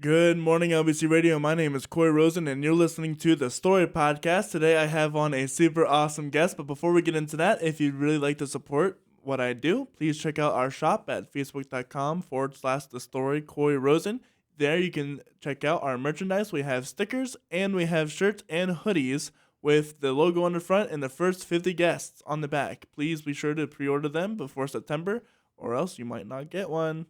Good morning, LBC Radio. My name is Corey Rosen, and you're listening to the Story Podcast. Today, I have on a super awesome guest. But before we get into that, if you'd really like to support what I do, please check out our shop at facebook.com/The Story Corey Rosen. There, you can check out our merchandise. We have stickers, and we have shirts and hoodies with the logo on the front and the first 50 guests on the back. Please be sure to pre-order them before September, or else you might not get one.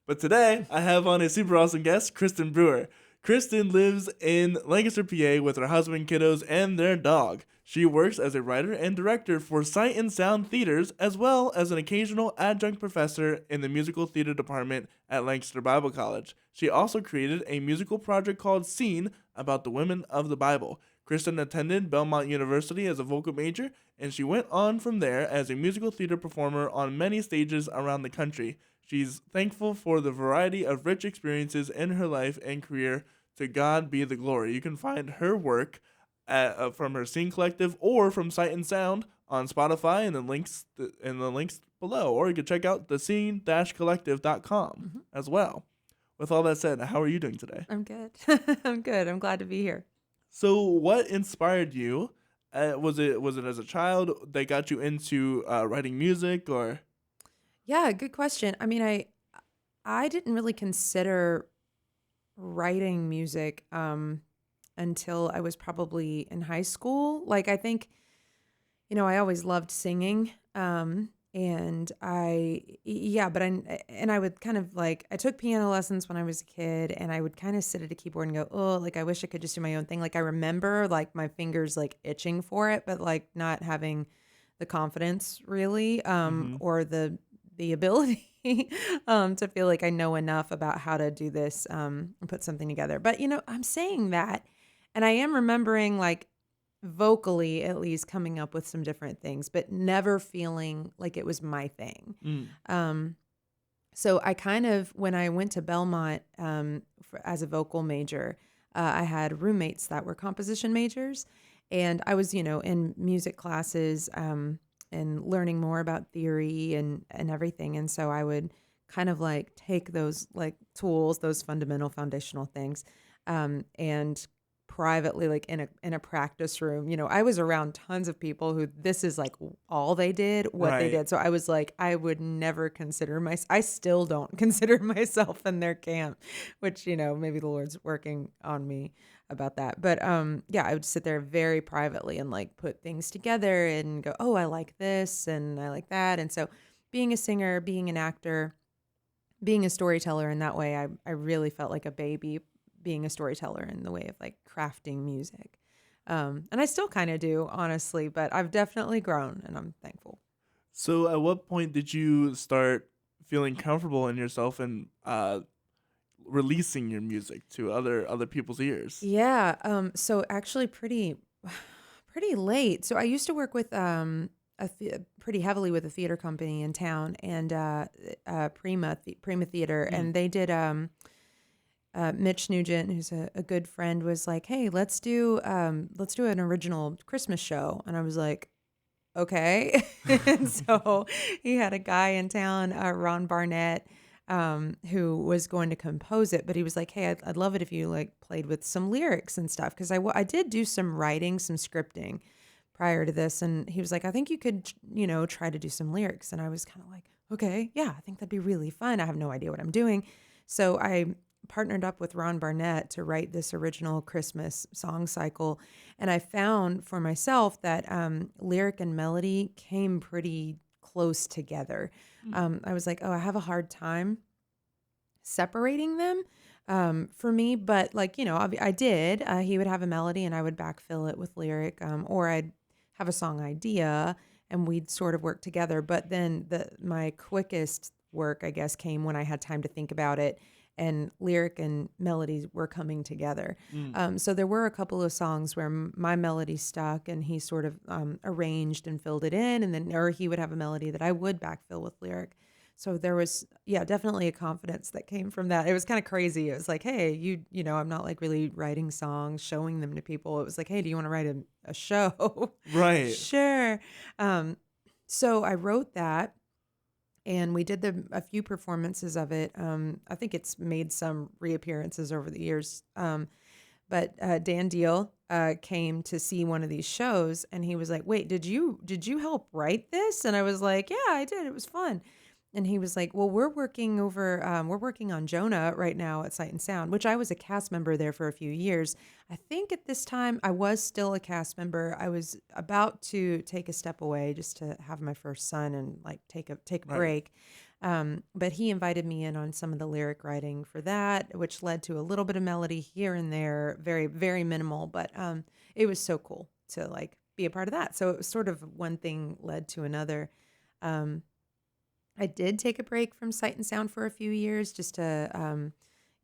But today, I have on a super awesome guest, Kristen Brewer. Kristen lives in Lancaster, PA with her husband, kiddos, and their dog. She works as a writer and director for Sight and Sound Theaters, as well as an occasional adjunct professor in the Musical Theater Department at Lancaster Bible College. She also created a musical project called Scene about the women of the Bible. Kristen attended Belmont University as a vocal major, and she went on from there as a musical theater performer on many stages around the country. She's thankful for the variety of rich experiences in her life and career. To God be the glory. You can find her work from her Scene Collective or from Sight and Sound on Spotify in the links below. Or you can check out the scene-collective.com as well. With all that said, how are you doing today? I'm good. I'm good. I'm glad to be here. So, what inspired you? Was it as a child that got you into writing music, or? Yeah, good question. I mean, I didn't really consider writing music until I was probably in high school. Like, I think, I always loved singing. And I would kind of like, I took piano lessons when I was a kid, and I would kind of sit at a keyboard and go, oh, like, I wish I could just do my own thing. Like, I remember like my fingers like itching for it, but like not having the confidence really, or the ability to feel like I know enough about how to do this and put something together. But, I'm saying that, and I am remembering like vocally at least coming up with some different things, but never feeling like it was my thing. So I kind of, when I went to Belmont as a vocal major, I had roommates that were composition majors, and I was, in music classes and learning more about theory and everything. And so I would kind of like take those like tools, those fundamental foundational things, and privately, like in a practice room, I was around tons of people who this is like all they did, what they did. So I was like, I would never consider I still don't consider myself in their camp, which, maybe the Lord's working on me about that. But yeah, I would sit there very privately and like put things together and go, oh, I like this and I like that. And so being a singer, being an actor, being a storyteller in that way, I really felt like a baby being a storyteller in the way of like crafting music. And I still kind of do, honestly, but I've definitely grown and I'm thankful. So at what point did you start feeling comfortable in yourself and releasing your music to other people's ears? Yeah. So actually pretty late. So I used to work with pretty heavily with a theater company in town, and Prima Theater, and they did Mitch Nugent, who's a good friend, was like, hey, let's do an original Christmas show. And I was like, okay. And so he had a guy in town, Ron Barnett, who was going to compose it, but he was like, hey, I'd love it if you like played with some lyrics and stuff. Cause I did do some writing, some scripting prior to this. And he was like, I think you could, try to do some lyrics. And I was kind of like, okay, yeah, I think that'd be really fun. I have no idea what I'm doing. So I partnered up with Ron Barnett to write this original Christmas song cycle. And I found for myself that lyric and melody came pretty close together. I was like, oh, I have a hard time separating them for me. But like, I did. He would have a melody and I would backfill it with lyric, or I'd have a song idea and we'd sort of work together. But then my quickest work, I guess, came when I had time to think about it, and lyric and melodies were coming together. So there were a couple of songs where my melody stuck and he sort of arranged and filled it in, and then, or he would have a melody that I would backfill with lyric. So there was, definitely a confidence that came from that. It was kind of crazy. It was like, hey, I'm not like really writing songs, showing them to people. It was like, hey, do you want to write a show? Right. Sure. So I wrote that. and we did a few performances of it. I think it's made some reappearances over the years. But Dan Deal came to see one of these shows, and he was like, "Wait, did you help write this?" And I was like, "Yeah, I did. It was fun." And he was like, "Well, we're working on Jonah right now at Sight and Sound," which I was a cast member there for a few years. I think at this time I was still a cast member. I was about to take a step away just to have my first son and like take a Right. break. But he invited me in on some of the lyric writing for that, which led to a little bit of melody here and there, very, very minimal. But it was so cool to like be a part of that. So it was sort of one thing led to another. Um, I did take a break from Sight and Sound for a few years just to,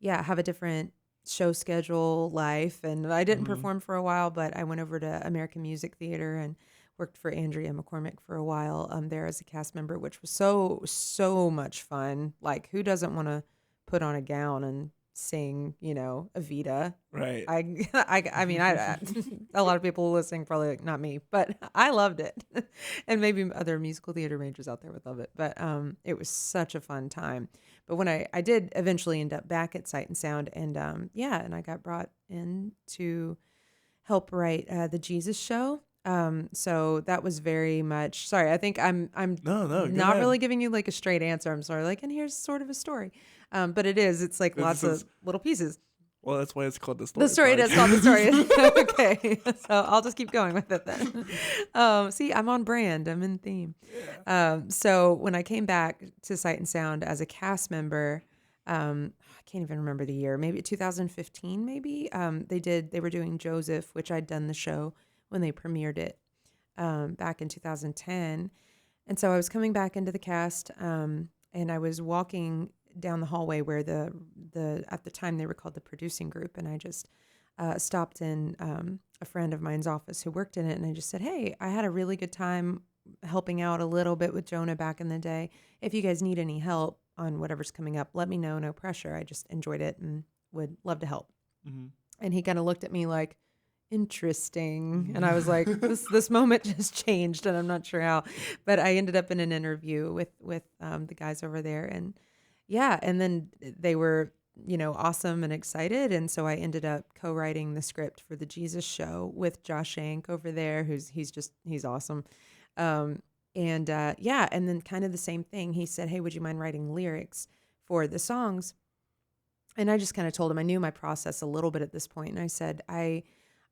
have a different show schedule, life. And I didn't Mm-hmm. perform for a while, but I went over to American Music Theater and worked for Andrea McCormick for a while there as a cast member, which was so much fun. Like, who doesn't want to put on a gown and sing, Evita? Right. I mean, a lot of people listening probably like, not me, but I loved it, and maybe other musical theater majors out there would love it. But it was such a fun time. But when I did eventually end up back at Sight and Sound, and and I got brought in to help write the Jesus Show. So that was very much. Sorry, I think I'm No, go not ahead. really giving you like a straight answer. I'm sorry. Like, and here's sort of a story, but it is. It's like This lots is of little pieces. Well, that's why it's called the story. The story does call the podcast. story. Okay, so I'll just keep going with it then. See, I'm on brand. I'm in theme. So when I came back to Sight and Sound as a cast member, I can't even remember the year. Maybe 2015. Maybe they were doing Joseph, which I'd done the show when they premiered it back in 2010, and so I was coming back into the cast, and I was walking down the hallway where the at the time they were called the producing group, and I just stopped in a friend of mine's office who worked in it, and I just said, "Hey, I had a really good time helping out a little bit with Jonah back in the day. If you guys need any help on whatever's coming up, let me know. No pressure. I just enjoyed it and would love to help." Mm-hmm. And he kind of looked at me like, interesting. And I was like, this moment just changed, and I'm not sure how. But I ended up in an interview with the guys over there, and and then they were, awesome and excited. And so I ended up co-writing the script for the Jesus Show with Josh Shank over there, he's awesome. And then kind of the same thing. He said, "Hey, would you mind writing lyrics for the songs?" And I just kind of told him I knew my process a little bit at this point, and I said,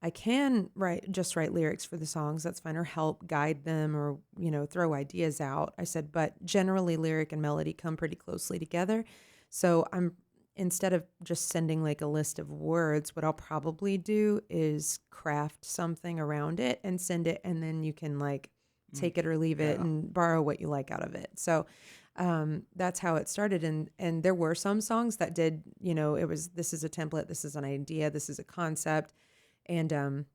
I can write lyrics for the songs. That's fine, or help guide them, or throw ideas out. I said, but generally lyric and melody come pretty closely together. So instead of just sending like a list of words, what I'll probably do is craft something around it and send it, and then you can like take it or leave it and borrow what you like out of it. So that's how it started. And there were some songs that did, this is a template, this is an idea, this is a concept. And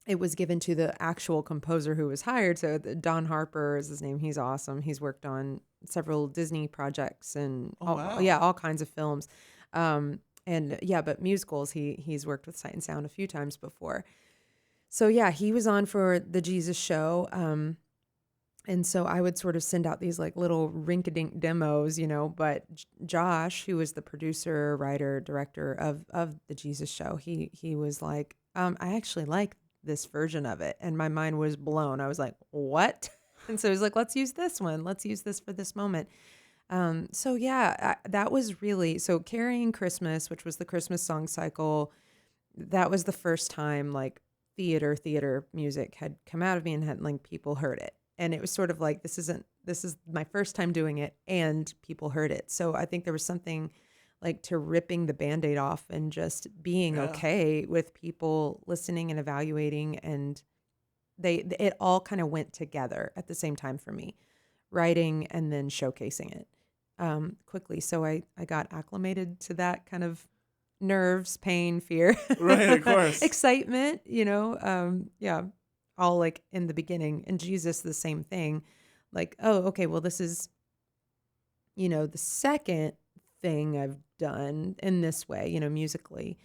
it was given to the actual composer who was hired. So Don Harper is his name. He's awesome. He's worked on several Disney projects and all kinds of films. But musicals, he's worked with Sight and Sound a few times before. So yeah, he was on for the Jesus Show. And so I would sort of send out these like little rink-a-dink demos, but Josh, who was the producer, writer, director of the Jesus Show, he was like, I actually like this version of it. And my mind was blown. I was like, what? And so he was like, let's use this one. Let's use this for this moment. That was really, so Carrying Christmas, which was the Christmas song cycle, that was the first time like theater music had come out of me and had like people heard it. And it was sort of like, this is my first time doing it and people heard it. So I think there was something like to ripping the Band-Aid off and just being okay with people listening and evaluating. And it all kind of went together at the same time for me, writing and then showcasing it quickly. So I got acclimated to that kind of nerves, pain, fear, Right, of course. excitement, all like in the beginning. And Jesus, the same thing. Like, oh, okay, well, this is, the second thing I've done in this way, musically.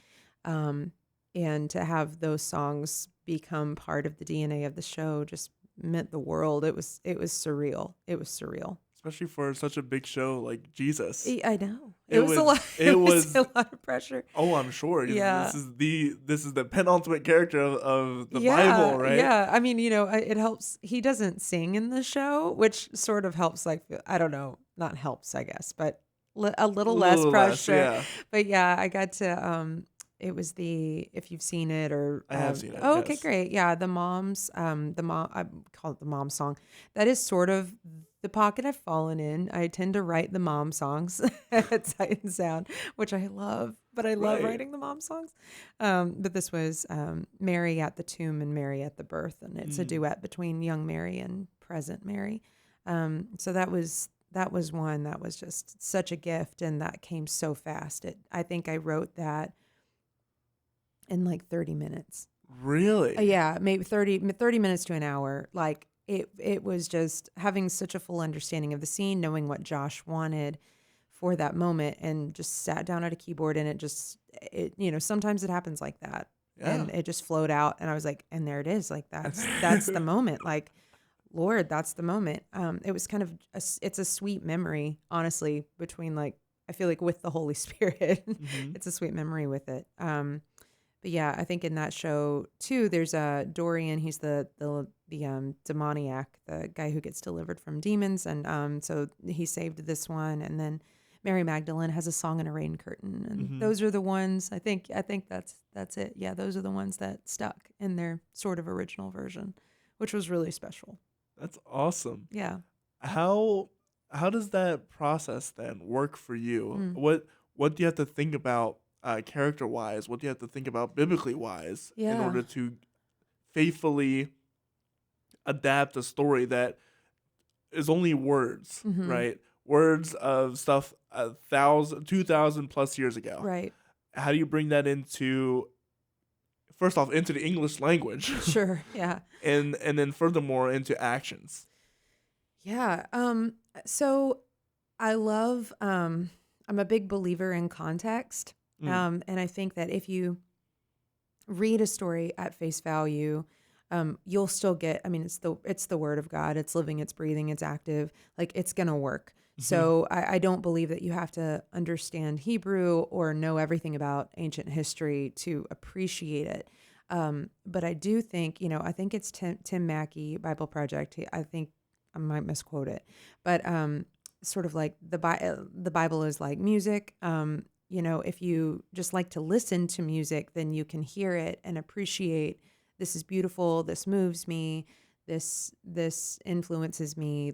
And to have those songs become part of the DNA of the show just meant the world. It was surreal. It was surreal. especially for such a big show like Jesus. I know. It It was a was lot. it It was was a lot of pressure. oh, I'm sure Yeah. this is the penultimate character of the Yeah, Bible, right? yeah. I mean, it helps. He doesn't sing in the show, which sort of helps. Like, I don't know, not helps, I guess, but a A little less little less, pressure. yeah. But yeah, I got to. It was if you've seen it or I have seen it, oh, okay, yes. great. Yeah, the mom. I call it the mom song. That is sort of the pocket I've fallen in. I tend to write the mom songs at Sight and Sound, which I love. But I love Right. writing the mom songs. But this was Mary at the tomb and Mary at the birth, and it's a Mm. duet between young Mary and present Mary. So that was one that was just such a gift, and that came so fast. I think I wrote that in like 30 minutes. Really? Yeah, maybe 30 minutes to an hour. Like it was just having such a full understanding of the scene, knowing what Josh wanted for that moment, and just sat down at a keyboard, and sometimes it happens like that. Yeah. And it just flowed out, and I was like, and there it is. Like that's the moment. Like, Lord, that's the moment. It was kind of it's a sweet memory, honestly, between like I feel like with the Holy Spirit. Mhm. It's a sweet memory with it. But yeah, I think in that show too, there's Dorian. He's the demoniac, the guy who gets delivered from demons, and so he saved this one. And then Mary Magdalene has a song in a rain curtain, and Mhm. those are the ones. I think that's it. Yeah, those are the ones that stuck in their sort of original version, which was really special. That's awesome. Yeah. How does that process then work for you? Mm. What do you have to think about character wise? What do you have to think about biblically wise in Yeah. order to faithfully adapt a story that is only words, Mm-hmm. right? Words of stuff 2,000 plus years ago. Right. How do you bring that into first off into the English language, Sure. Yeah. and then furthermore into actions? Yeah. So I love, I'm a big believer in context. Mm. And I think that if you read a story at face value, you'll still get, I mean, it's the word of God. It's living, it's breathing, it's active. Like it's going to work. So I don't believe that you have to understand Hebrew or know everything about ancient history to appreciate it. But I do think, I think it's Tim Mackey, Bible Project. I think I might misquote it, but sort of like the Bible is like music. If you just like to listen to music, then you can hear it and appreciate, this is beautiful, this moves me, this influences me,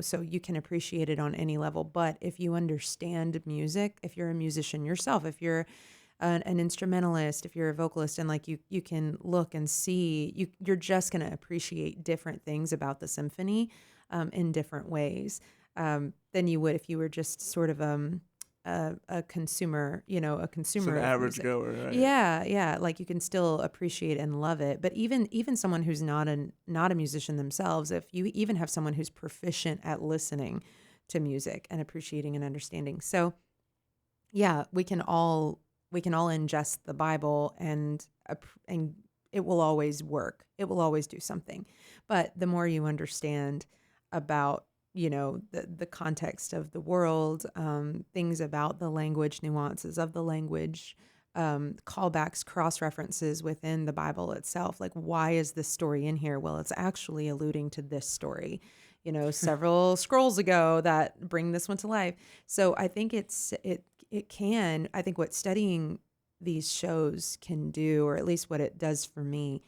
so you can appreciate it on any level. But if you understand music, if you're a musician yourself, if you're an instrumentalist, if you're a vocalist, and like you can look and see, you're just going to appreciate different things about the symphony in different ways than you would if you were just sort of a consumer, a Just consumer an of average music. goer, right? Yeah. Like you can still appreciate and love it. But even someone who's not a musician themselves, if you even have someone who's proficient at listening to music and appreciating and understanding. So yeah, we can all ingest the Bible and it will always work. It will always do something. But the more you understand about the context of the world, things about the language, nuances of the language, callbacks, cross references within the Bible itself. Like, why is this story in here? Well, it's actually alluding to this story, several scrolls ago that bring this one to life. So I think I think what studying these shows can do, or at least what it does for me,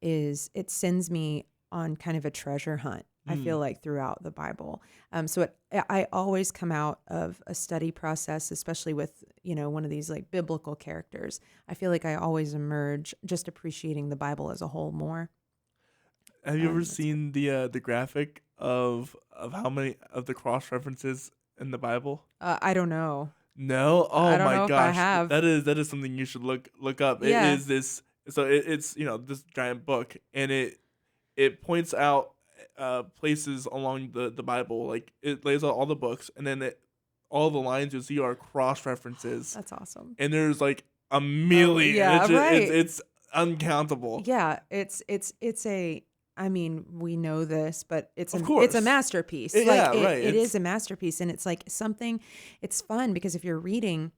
is it sends me on kind of a treasure hunt. I feel like throughout the Bible. I always come out of a study process, especially with, one of these like biblical characters. I feel like I always emerge just appreciating the Bible as a whole more. Have you ever That's good. seen the graphic of how many of the cross references in the Bible? I don't know. No? I Oh don't my know if I gosh. have. That is something you should look up. It Yeah. is this it's this giant book, and it points out places along the Bible. Like it lays out all the books, and then all the lines you see are cross references. That's awesome. And there's like a million. Yeah, right. It's uncountable. Yeah, I mean, we know this, but it's Of it's a course. masterpiece. Yeah, right. It is a masterpiece, and it's like something. It's fun because if you're reading,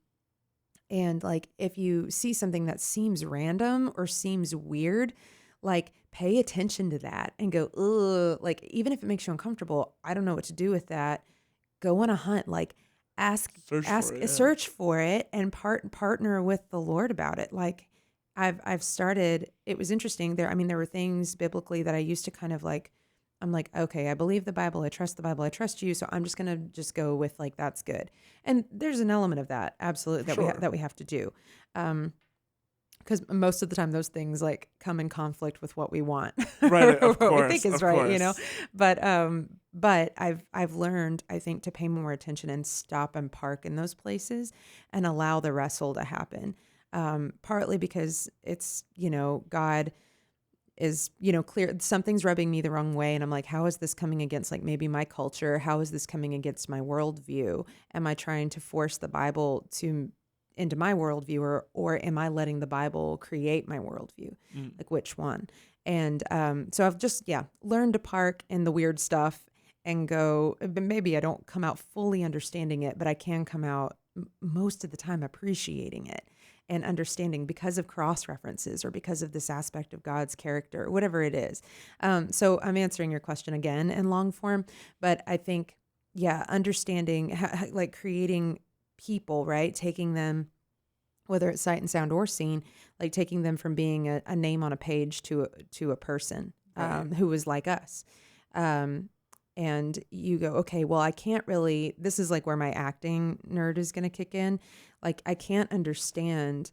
and like if you see something that seems random or seems weird, like pay attention to that and go, ugh. Like even if it makes you uncomfortable, I don't know what to do with that. Go on a hunt. Like Search for it. Yeah. search for it, and partner with the Lord about it. Like I've started. It was interesting there. I mean, there were things biblically that I used to kind of like. I'm like, okay, I believe the Bible. I trust the Bible. I trust you. So I'm just gonna just go with like that's good. And there's an element of that, absolutely, that Sure. we have to do, because most of the time those things like come in conflict with what we want, Right, or of what we course, think is of right, you know. course. But I've learned, I think, to pay more attention and stop and park in those places and allow the wrestle to happen. Partly because it's, you know, God is, you know, clear something's rubbing me the wrong way, and I'm like, how is this coming against like maybe my culture? How is this coming against my worldview? Am I trying to force the Bible to into my worldview, or am I letting the Bible create my worldview? Like which one? And so I've just learned to park in the weird stuff and go. But maybe I don't come out fully understanding it, but I can come out most of the time appreciating it and understanding because of cross references or because of this aspect of God's character, whatever it is. So I'm answering your question again in long form, but I think, understanding, like creating people, right? Taking them, whether it's sight and sound or seen, like taking them from being a name on a page to a person who was like us. And you go, okay, well, I can't really, this is like where my acting nerd is going to kick in. Like, I can't understand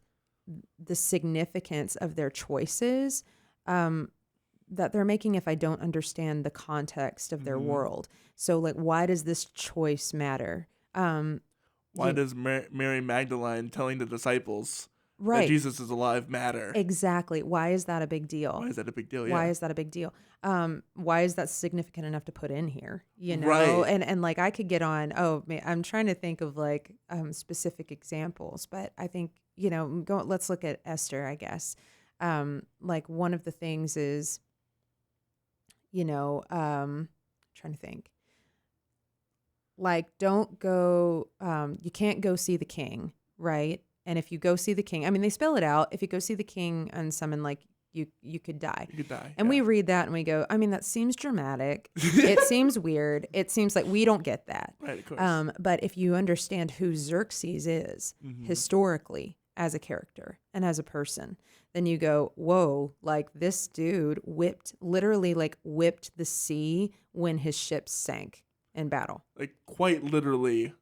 the significance of their choices that they're making if I don't understand the context of their world. So, like, why does this choice matter? Why does Mary Magdalene telling the disciples that Right. Jesus is alive matter? Exactly. Why is that a big deal? Why is that a big deal? Why Yeah. is that a big deal? Why is that significant enough to put in here? You know, Right. and like I could get on. Oh, man, I'm trying to think of like specific examples, but I think let's look at Esther. I guess like one of the things is, trying to think. Like, don't go. You can't go see the king, right? And if you go see the king, I mean, they spell it out. If you go see the king unsummoned, like you could die. You could die. And we read that and we go, I mean, that seems dramatic. It seems weird. It seems like we don't get that. Right, of course. But if you understand who Xerxes is historically as a character and as a person, then you go, whoa, like this dude literally whipped the sea when his ships sank in battle. Like quite literally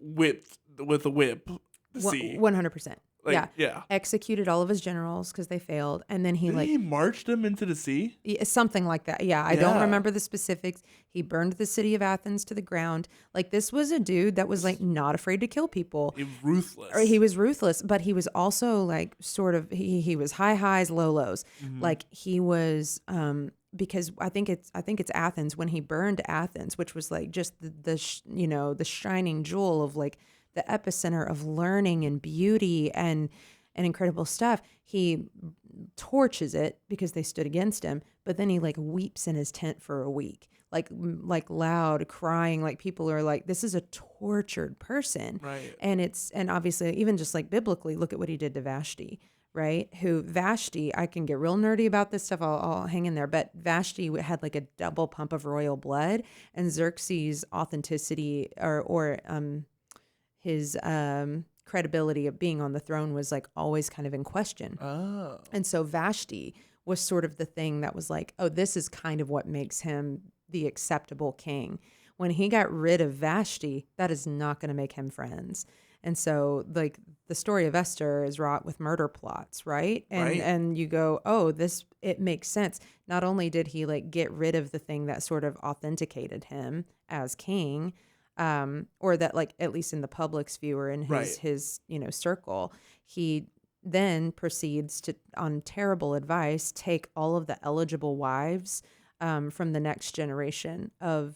whipped with a whip the sea. 100%. Like, yeah. Executed all of his generals because they failed. And then he marched them into the sea? Something like that. Yeah. I don't remember the specifics. He burned the city of Athens to the ground. Like this was a dude that was like not afraid to kill people. He was ruthless. Or he was ruthless, but he was also like sort of, he was high highs, low lows. Like he was, because I think it's Athens, when he burned Athens, which was like just the shining jewel of like the epicenter of learning and beauty and incredible stuff. He torches it because they stood against him, but then he like weeps in his tent for a week, like loud crying, like people are like, this is a tortured person. Right. And obviously even just like biblically, look at what he did to Vashti. Right? Vashti, I can get real nerdy about this stuff. I'll hang in there. But Vashti had like a double pump of royal blood, and Xerxes' authenticity or his credibility of being on the throne was like always kind of in question. Oh. And so Vashti was sort of the thing that was like, oh, this is kind of what makes him the acceptable king. When he got rid of Vashti, that is not going to make him friends. And so like the story of Esther is wrought with murder plots, right? And you go, oh, it makes sense. Not only did he like get rid of the thing that sort of authenticated him as king, or that like at least in the public's view or in his circle, he then proceeds to, on terrible advice, take all of the eligible wives from the next generation of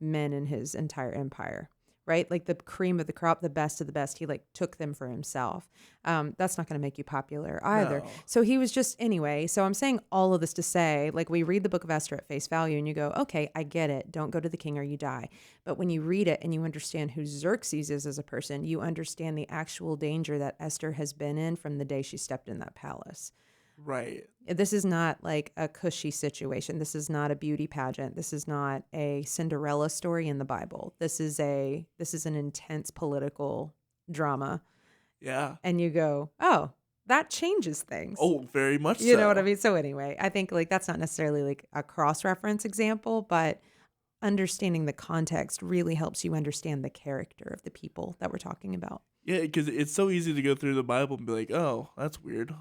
men in his entire empire. right? Like the cream of the crop, the best of the best. He like took them for himself. That's not going to make you popular either. No. So he was just, anyway. So I'm saying all of this to say, like, we read the book of Esther at face value and you go, okay, I get it. Don't go to the king or you die. But when you read it and you understand who Xerxes is as a person, you understand the actual danger that Esther has been in from the day she stepped in that palace. Right. This is not like a cushy situation. This is not a beauty pageant. This is not a Cinderella story in the Bible. This is an intense political drama. Yeah. And you go, oh, that changes things. Oh, very much so. You know what I mean? So anyway, I think like that's not necessarily like a cross-reference example, but understanding the context really helps you understand the character of the people that we're talking about. Yeah, because it's so easy to go through the Bible and be like, oh, that's weird.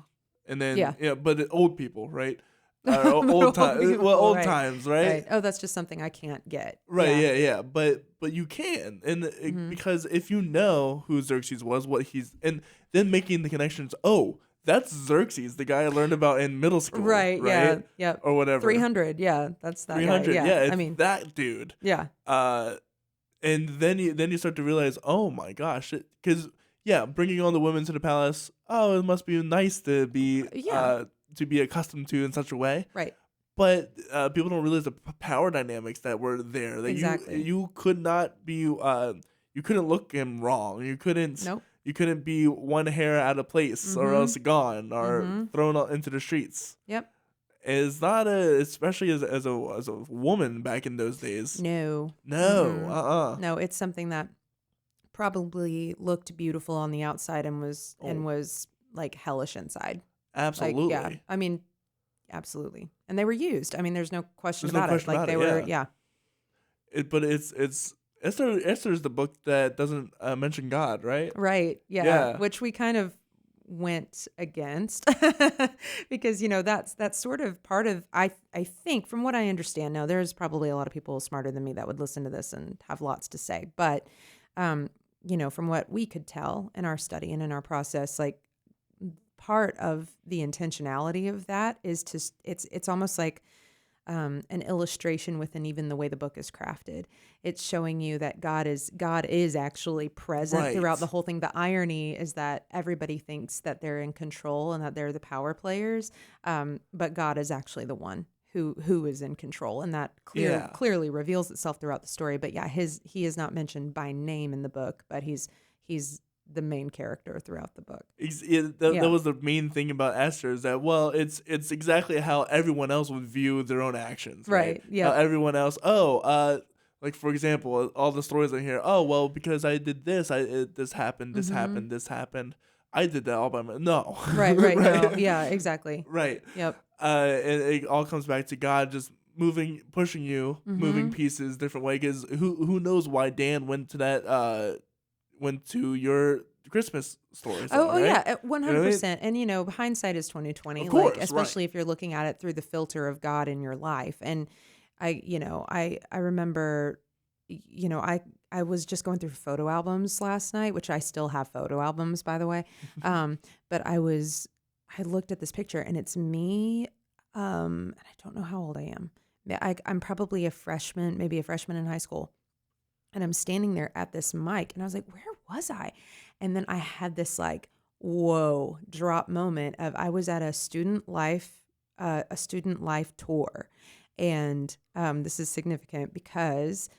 And then, Yeah. but old people, right? Old times, right? Oh, that's just something I can't get. Right, yeah. But you can. And because if you know who Xerxes was, what he's, and then making the connections, oh, that's Xerxes, the guy I learned about in middle school. Right, yeah, yeah. Or whatever. 300, yeah, that's that 300, guy. yeah, it's I mean, that dude. yeah. And then you start to realize, oh my gosh, because bringing all the women to the palace, oh, it must be nice to be accustomed to in such a way, Right? But people don't realize the power dynamics that were there. That Exactly. you could not be, you couldn't look him wrong. You couldn't. Nope. You couldn't be one hair out of place or else gone or thrown out into the streets. Yep. It's not especially as a woman back in those days. No. No, it's something that probably looked beautiful on the outside and was like hellish inside. Absolutely. Like, yeah. I mean, absolutely. And they were used. I mean, there's no question There's no about question it. Like about they it, were, yeah. But it's Esther's the book that doesn't mention God, right? Right. Yeah. Which we kind of went against because that's sort of part of I think from what I understand. Now there's probably a lot of people smarter than me that would listen to this and have lots to say, but from what we could tell in our study and in our process, like part of the intentionality of that is it's almost like an illustration within even the way the book is crafted. It's showing you that God is actually present throughout the whole thing. The irony is that everybody thinks that they're in control and that they're the power players, but God is actually the one who is in control, and that clearly reveals itself throughout the story. But he is not mentioned by name in the book, but he's the main character throughout the book. That was the main thing about Esther, is that, well, it's exactly how everyone else would view their own actions. Right. Yeah. How everyone else, like for example, all the stories I hear, oh, well, because I did this, this happened, this happened, this happened. I did that all by myself. No. Right. No. Yeah, exactly. Right. Yep. And it all comes back to God just pushing you, moving pieces different way. Because who knows why Dan went to your Christmas story. Right? Yeah, 100%. And hindsight is 20/20. Like, especially if you're looking at it through the filter of God in your life. And I remember, I was just going through photo albums last night, which I still have photo albums, by the way. But I looked at this picture and it's me. And I don't know how old I am. I'm probably maybe a freshman in high school. And I'm standing there at this mic and I was like, where was I? And then I had this like, whoa, drop moment of I was at a student life tour. And this is significant because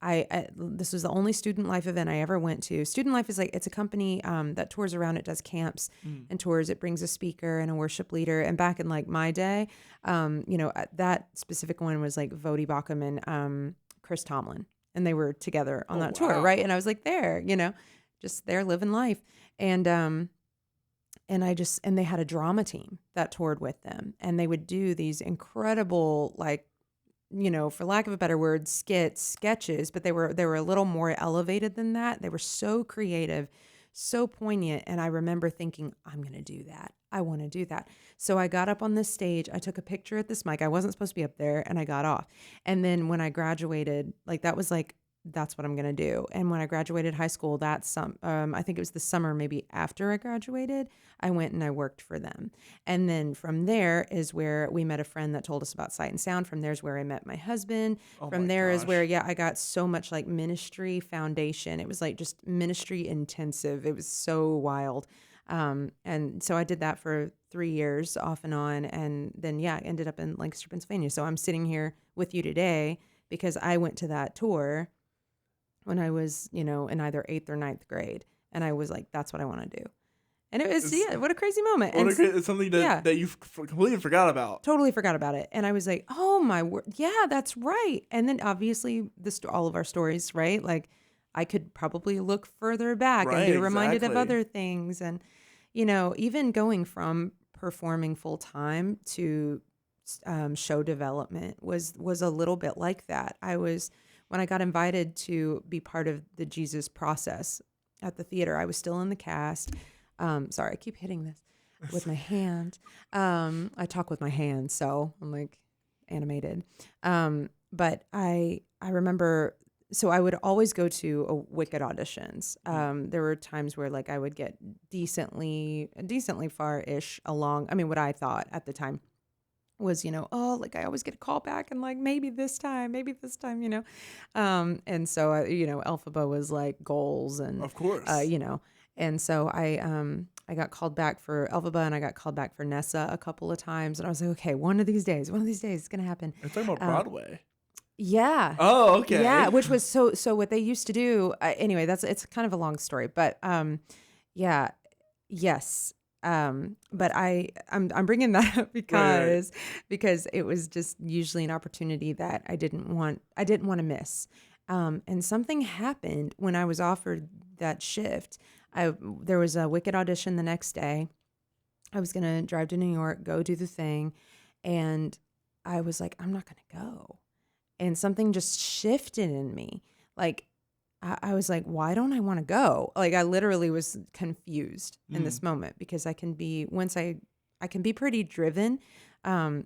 this was the only student life event I ever went to. Student Life is like, it's a company that tours around. It does camps and tours. It brings a speaker and a worship leader. And back in like my day, that specific one was like Vody Bacham and Chris Tomlin. And they were together on that tour, right? And I was like there, just there living life. And they had a drama team that toured with them. And they would do these incredible, like, for lack of a better word, sketches, but they were a little more elevated than that. They were so creative, so poignant. And I remember thinking, I'm going to do that. I want to do that. So I got up on this stage. I took a picture at this mic. I wasn't supposed to be up there and I got off. And then when I graduated, like that was like that's what I'm going to do. And when I graduated high school, I think it was the summer, maybe after I graduated, I went and I worked for them. And then from there is where we met a friend that told us about Sight and Sound. From there is where I met my husband. Oh From my there is where, gosh. I got so much like ministry foundation. It was like just ministry intensive. It was so wild. And so I did that for 3 years off and on. And then, I ended up in Lancaster, Pennsylvania. So I'm sitting here with you today because I went to that tour when I was, in either 8th or 9th grade. And I was like, that's what I want to do. And it was, what a crazy moment. It's something that you completely forgot about. Totally forgot about it. And I was like, oh my word. Yeah, that's right. And then obviously all of our stories, right? Like I could probably look further back and be reminded of other things. And, even going from performing full time to show development was a little bit like that. When I got invited to be part of the Jesus process at the theater, I was still in the cast. Sorry, I keep hitting this with my hand. I talk with my hands, so I'm like animated. But I remember, so I would always go to a Wicked auditions. There were times where like I would get decently far-ish along. I mean, what I thought at the time was, like I always get a call back and like, maybe this time, and so, Elphaba was like goals and, of course, and so I got called back for Elphaba and I got called back for Nessa a couple of times. And I was like, okay, one of these days it's going to happen. You're talking about Broadway. Yeah. Oh, okay. Yeah. Which was so what they used to do, anyway, it's kind of a long story, but, yes. But I'm bringing that up because it was just usually an opportunity that I didn't want to miss. And something happened when I was offered that shift. There was a Wicked audition the next day. I was going to drive to New York, go do the thing. And I was like, I'm not going to go. And something just shifted in me. Like, I was like, why don't I want to go? Like, I literally was confused in this moment because I can be pretty driven. And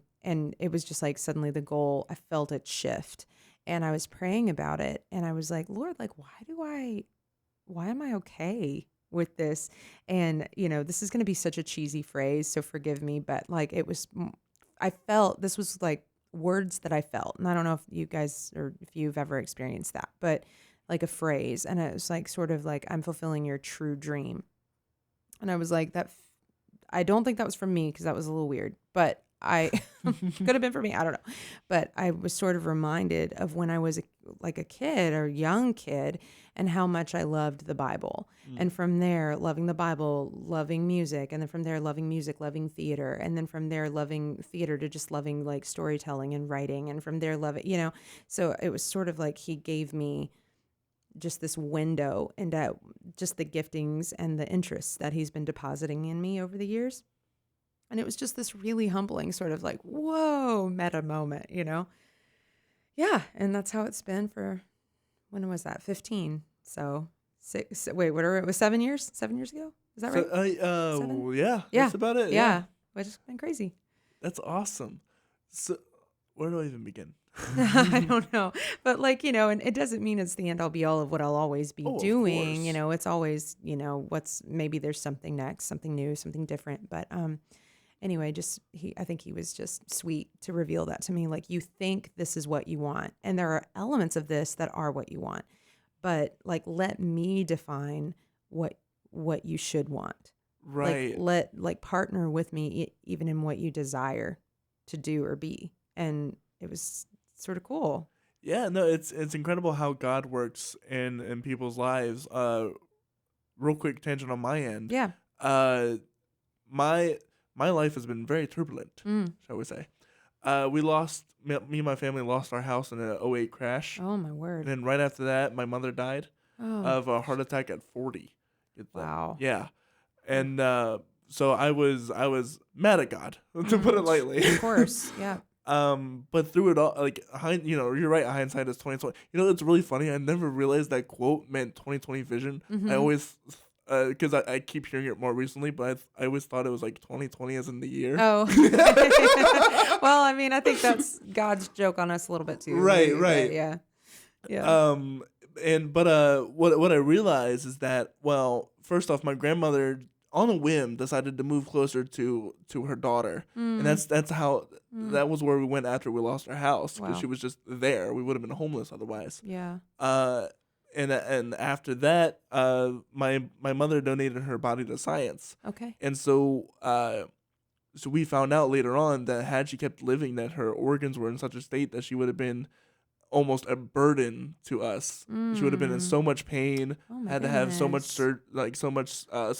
it was just like suddenly the goal, I felt it shift and I was praying about it. And I was like, Lord, like, why am I okay with this? And, this is going to be such a cheesy phrase, so forgive me, but like I felt this was like words that I felt. And I don't know if you guys or if you've ever experienced that, but like a phrase. And it was like, sort of like, I'm fulfilling your true dream. And I was like, I don't think that was from me because that was a little weird, but could have been for me. I don't know. But I was sort of reminded of when I was a kid or young kid and how much I loved the Bible. And from there, loving the Bible, loving music. And then from there, loving music, loving theater. And then from there, loving theater to just loving like storytelling and writing. And from there, loving, so it was sort of like he gave me just this window into just the giftings and the interests that he's been depositing in me over the years. And it was just this really humbling sort of like, whoa, meta moment, Yeah. And that's how it's been for, when was that? 15. So whatever, it was 7 years? 7 years ago? Is that right? Yeah. That's about it. Yeah. Which has been crazy. That's awesome. So where do I even begin? I don't know. But and it doesn't mean it's the end all be all of what I'll always be doing. It's always, maybe there's something next, something new, something different. But anyway, I think he was just sweet to reveal that to me. Like, you think this is what you want. And there are elements of this that are what you want. But like, let me define what you should want. Right. Like partner with me even in what you desire to do or be. And it was sort of cool. Yeah, no, it's incredible how God works in people's lives. Real quick tangent on my end. Yeah. My life has been very turbulent, shall we say. Me and my family lost our house in an '08 crash. Oh, my word. And then right after that, my mother died of a heart attack at 40. Wow. Yeah. And so I was mad at God, to put it lightly. Of course, yeah. But through it all, like, you're right, hindsight is 2020. It's really funny. I never realized that quote meant 2020 vision. I always, because I keep hearing it more recently, but I always thought it was like 2020 as in the year. Oh. Well, I mean, I think that's God's joke on us a little bit too. Right. Yeah. Yeah. What I realized is that, well, first off, my grandmother on a whim decided to move closer to her daughter, and Mm, that's how mm. that was where we went after we lost our house, because she Wow. was just there. We would have been homeless otherwise. Yeah. Uh, and after that, my mother donated her body to science, Okay. and so we found out later on that had she kept living, that her organs were in such a state that she would have been almost a burden to us. She would have been in Mm. so much pain, Oh my had to have so much goodness. so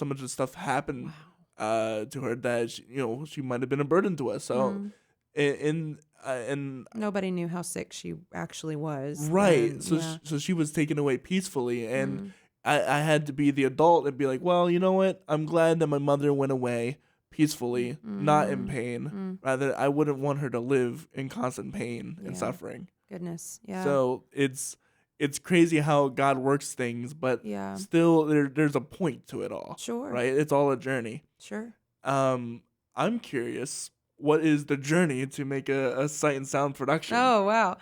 much stuff happen Wow. to her that she might have been a burden to us. So Mm. and Nobody knew how sick she actually was right, then. so Yeah. so she was taken away peacefully, and Mm. I had to be the adult and be like, well, you know what? I'm glad that my mother went away peacefully, not in Mm. pain. Mm. Rather, I wouldn't want her to live in constant pain and Yeah. suffering. Goodness. Yeah. So it's crazy how God works things, but Yeah. still there's a point to it all, Sure. right? It's all a journey. Sure. Um, I'm curious, what is the journey to make a sight and sound production? Oh, wow.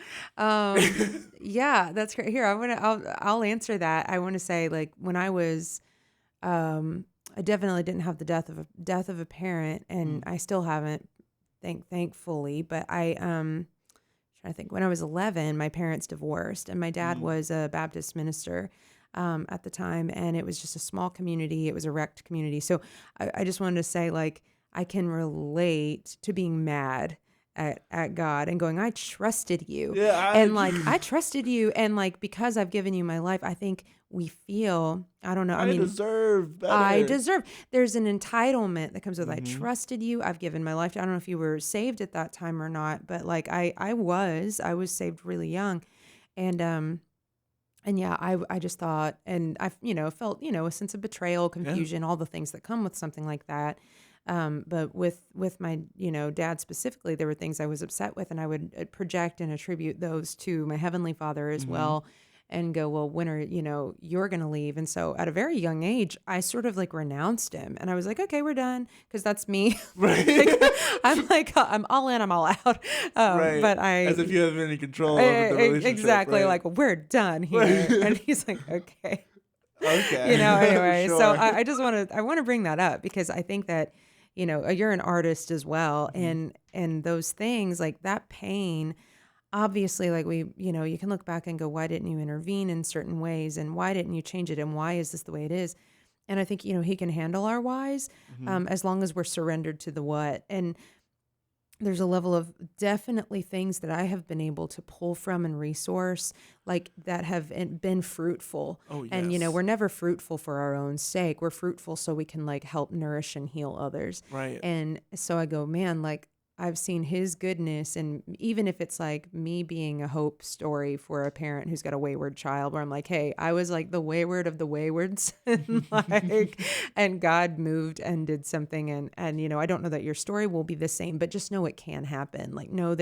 Yeah, that's great. Here, I'll answer that. I want to say, like, when I was, I definitely didn't have the death of a parent, and Mm, I still haven't, thankfully. But trying to think, when I was 11, my parents divorced, and my dad mm, was a Baptist minister at the time, and it was just a small community. It was a wrecked community. So I just wanted to say, like, I can relate to being mad at God and going, I trusted you. yeah, And like, I trusted you. And like, because I've given you my life, I think we feel, I don't know. I I mean, deserve I better. deserve. There's an entitlement that comes with I Hmm. trusted you. I've given my life. I don't know if you were saved at that time or not, but like I was saved really young, and yeah, I just thought, and I felt a sense of betrayal, Yeah. confusion, all the things that come with something like that. But with my dad specifically, there were things I was upset with, and I would project and attribute those to my heavenly Father as Hmm. well, and go, well, when are you're gonna leave? And so at a very young age, I sort of like renounced him, and I was like, okay, we're done, because that's me. Right. Like I'm all in, I'm all out. Right. But As if you have any control over the relationship, exactly, right? like we're done here, and he's like, okay. Okay. Anyway, so Sure. I just I want to bring that up because I think that you're an artist as well, Hmm. and those things, like that pain, obviously, like you can look back and go, why didn't you intervene in certain ways, and why didn't you change it, and why is this the way it is? And I think he can handle our whys, Hmm. as long as we're surrendered to the what. And there's a level of definitely things that I have been able to pull from and resource, like that have been fruitful. Oh And yes. we're never fruitful for our own sake. We're fruitful so we can like help nourish and heal others. Right. And so I go, man, like I've seen his goodness, and even if it's like me being a hope story for a parent who's got a wayward child, where I'm like, hey, I was like the wayward of the waywards, and like, and God moved and did something, and I don't know that your story will be the same, but just know it can happen. Like, no,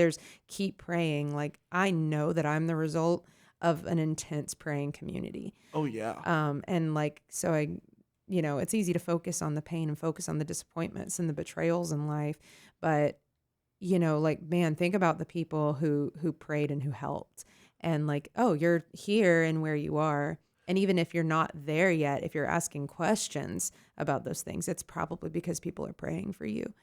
keep praying. Like, I know that I'm the result of an intense praying community. Oh yeah. And like, so it's easy to focus on the pain and focus on the disappointments and the betrayals in life, but like, man, think about the people who prayed and who helped. And like, oh, you're here and where you are. And even if you're not there yet, if you're asking questions about those things, it's probably because people are praying for you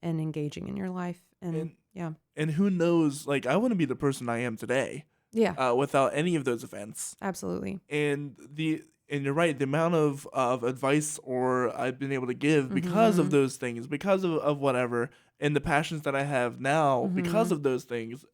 and engaging in your life. And And yeah. and who knows? Like, I wouldn't be the person I am today Yeah, without any of those events. absolutely. And you're right. The amount of advice or I've been able to give because of Mm-hmm. those things, because of whatever, and the passions that I have now because Mm-hmm. of those things,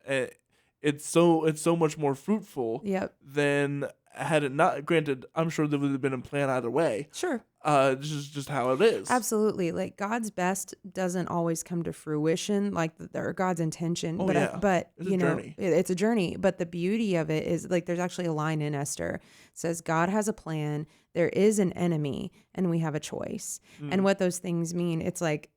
it's so much more fruitful Yep. than had it not. Granted, I'm sure there would have been a plan either way. Sure. This is just how it is. Absolutely. Like God's best doesn't always come to fruition, like or God's intention. Oh But yeah, but it's a journey. it's a journey. But the beauty of it is like there's actually a line in Esther. It says God has a plan. There is an enemy, and we have a choice. And Mm, what those things mean, it's like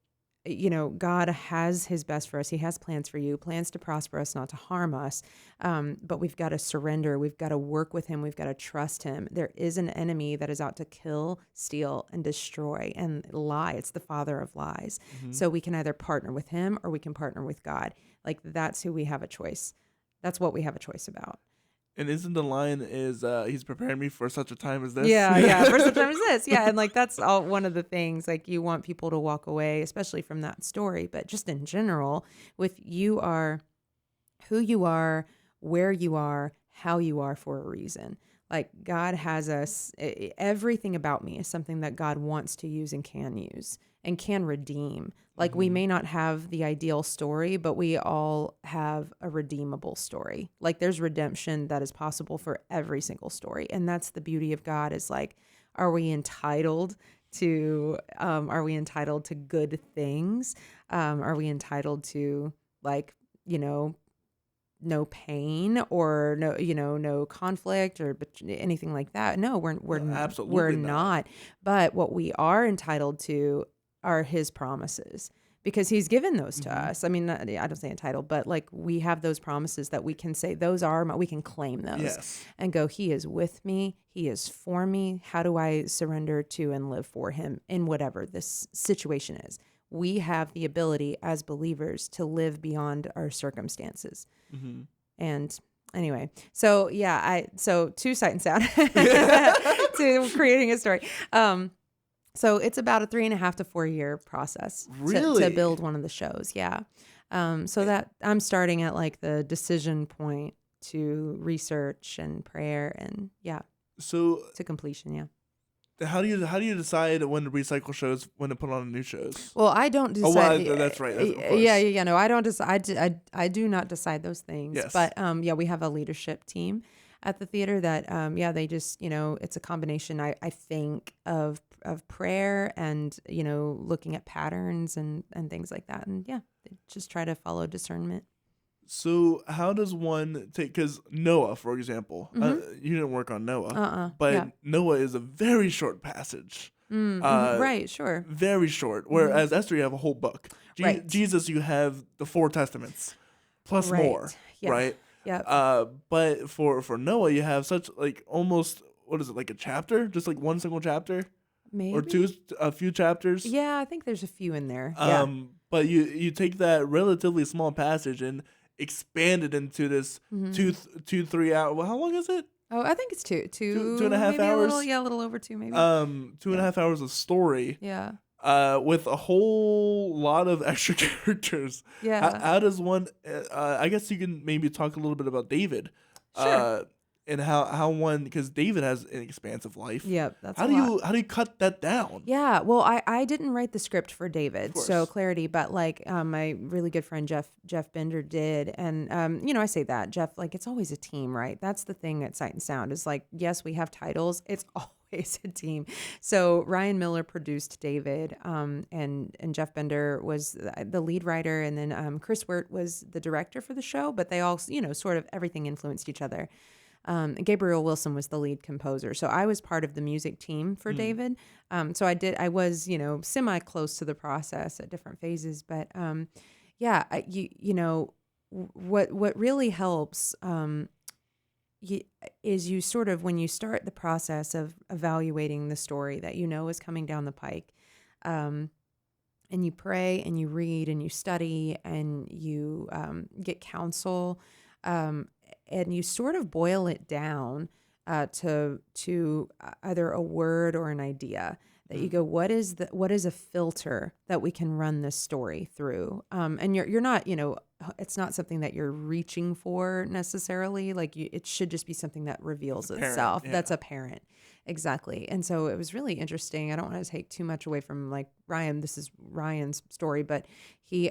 God has his best for us. He has plans for you, plans to prosper us, not to harm us. But we've got to surrender. We've got to work with him. We've got to trust him. There is an enemy that is out to kill, steal, and destroy and lie. It's the father of lies. mhm. So we can either partner with him or we can partner with God. Like that's who we have a choice. That's what we have a choice about. And isn't the line is he's preparing me for such a time as this? Yeah, for such a time as this. Yeah, and like that's all one of the things, like you want people to walk away, especially from that story, but just in general, with you are who you are, where you are, how you are for a reason. Like God has us, everything about me is something that God wants to use and can use and can redeem. Like we may not have the ideal story, but we all have a redeemable story. Like there's redemption that is possible for every single story. And that's the beauty of God is like, are we entitled to good things? Are we entitled to like, no pain or no conflict or anything like that? No, we're absolutely not. But what we are entitled to are his promises because he's given those to us. I mean, I don't say entitled, but like we have those promises that we can say we can claim those and go, he is with me. He is for me. How do I surrender to and live for him in whatever this situation is? We have the ability as believers to live beyond our circumstances. And anyway, so to Sight and Sound, to creating a story. So it's about a 3.5 to 4 year process to build one of the shows. Yeah. So that I'm starting at like the decision point to research and prayer and so to completion. Yeah. How do you decide when to recycle shows, when to put on new shows? Well, I don't decide. That's right. Yeah. No, I don't decide. I do not decide those things. Yes. But we have a leadership team at the theater that they just it's a combination. I think of prayer and looking at patterns and things like that, and they just try to follow discernment. So how does one take, because Noah, for example, you didn't work on Noah, but Noah is a very short passage. Right, sure. Very short, whereas Esther, you have a whole book. Right. Jesus, you have the 4 Testaments, plus more, right? Yeah. But for Noah, you have such like almost, what is it, like a chapter? Just like one single chapter? Maybe. Or a few chapters? Yeah, I think there's a few in there. But you take that relatively small passage and expand it into this 2-3 hour. Well, how long is it? Oh, I think it's two 2.5 hours. A little over 2 maybe. 2.5 hours of story. Yeah. With a whole lot of extra characters. Yeah. How does one? I guess you can maybe talk a little bit about David. Sure. And how one, because David has an expansive life. Yep, that's how do you cut that down? Yeah, well, I didn't write the script for David, so clarity, but like my really good friend Jeff Bender did, and I say that Jeff, like it's always a team, right? That's the thing at Sight and Sound is like, yes, we have titles, it's always a team. So Ryan Miller produced David, and Jeff Bender was the lead writer, and then Chris Wirt was the director for the show, but they all sort of everything influenced each other. Gabriel Wilson was the lead composer. So I was part of the music team for David. So I was, semi close to the process at different phases, but, what really helps, is you sort of, when you start the process of evaluating the story that is coming down the pike, and you pray and you read and you study and you get counsel, and you sort of boil it down to either a word or an idea that you go, what is a filter that we can run this story through? And you're not, it's not something that you're reaching for necessarily. Like it should just be something that reveals itself. Yeah. That's apparent. Exactly. And so it was really interesting. I don't want to take too much away from like Ryan. This is Ryan's story, but he,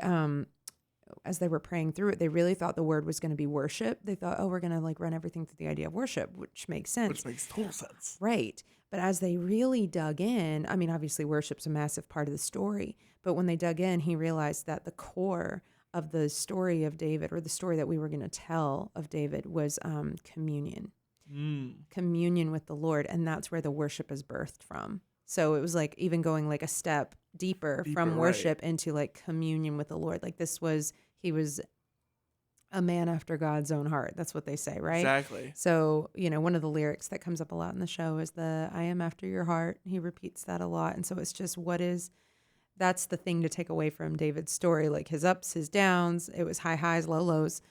as they were praying through it, they really thought the word was going to be worship. They thought, we're going to like run everything through the idea of worship, which makes sense. Which makes total sense. Right. But as they really dug in, I mean, obviously worship's a massive part of the story, but when they dug in, he realized that the core of the story of David, or the story that we were going to tell of David, was communion. Communion with the Lord. And that's where the worship is birthed from. So it was like even going like a step deeper from worship into like communion with the Lord. Like he was a man after God's own heart. That's what they say, right? Exactly. So, one of the lyrics that comes up a lot in the show is I am after your heart. He repeats that a lot. And so it's just, what is that's the thing to take away from David's story, like his ups, his downs. It was high highs, low lows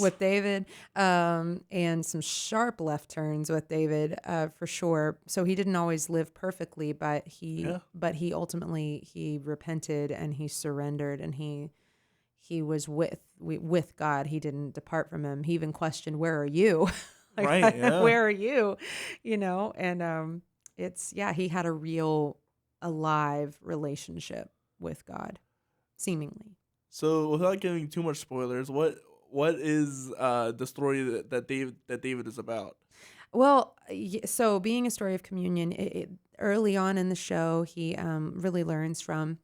with David, and some sharp left turns with David, for sure. So he didn't always live perfectly, but he ultimately he repented and he surrendered, and he was with God. He didn't depart from him. He even questioned, "Where are you?" Like, right. Yeah. where are you? And he had a real alive relationship with God, seemingly. So without giving too much spoilers, what is the story that David is about? Well, so being a story of communion, early on in the show, he really learns from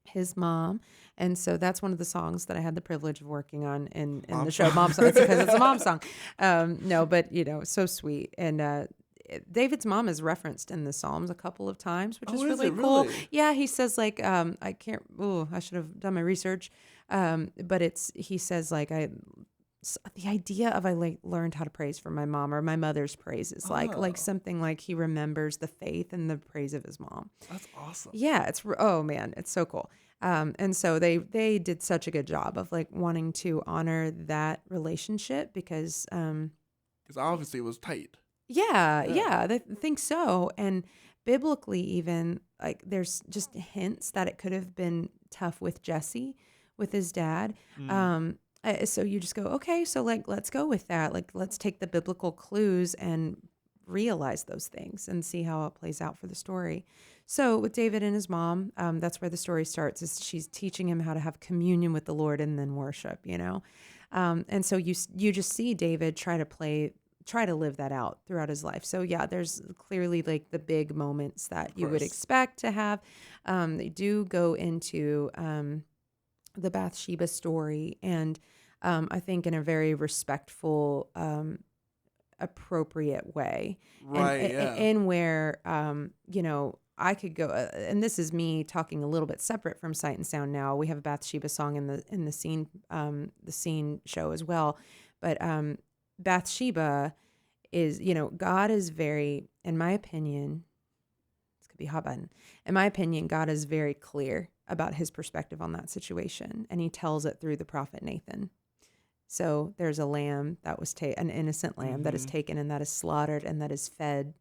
his mom, and so that's one of the songs that I had the privilege of working on in the show. Mom song. It's because it's a mom song. No, but so sweet. And David's mom is referenced in the Psalms a couple of times, which is really cool. Really? Yeah, he says like I can't. Oh, I should have done my research. But he says like the idea of I learned how to praise from my mom, or my mother's praise is like something like he remembers the faith and the praise of his mom. That's awesome. Yeah, oh man, it's so cool. And so they did such a good job of like wanting to honor that relationship because obviously it was tight. Yeah, I think so. And biblically, even like there's just hints that it could have been tough with Jesse, with his dad. So you just go, okay, so like let's go with that. Like let's take the biblical clues and realize those things and see how it plays out for the story. So with David and his mom, that's where the story starts. Is she's teaching him how to have communion with the Lord and then worship. And so you just see David try to live that out throughout his life. So yeah, there's clearly like the big moments that you would expect to have. They do go into the Bathsheba story, and I think in a very respectful, appropriate way. Right. And where, I could go, and this is me talking a little bit separate from Sight and Sound now. We have a Bathsheba song in the scene show as well. But Bathsheba is, God is very, in my opinion, this could be a hot button. In my opinion, God is very clear about his perspective on that situation. And he tells it through the prophet Nathan. So there's a lamb that was an innocent lamb that is taken and that is slaughtered and that is fed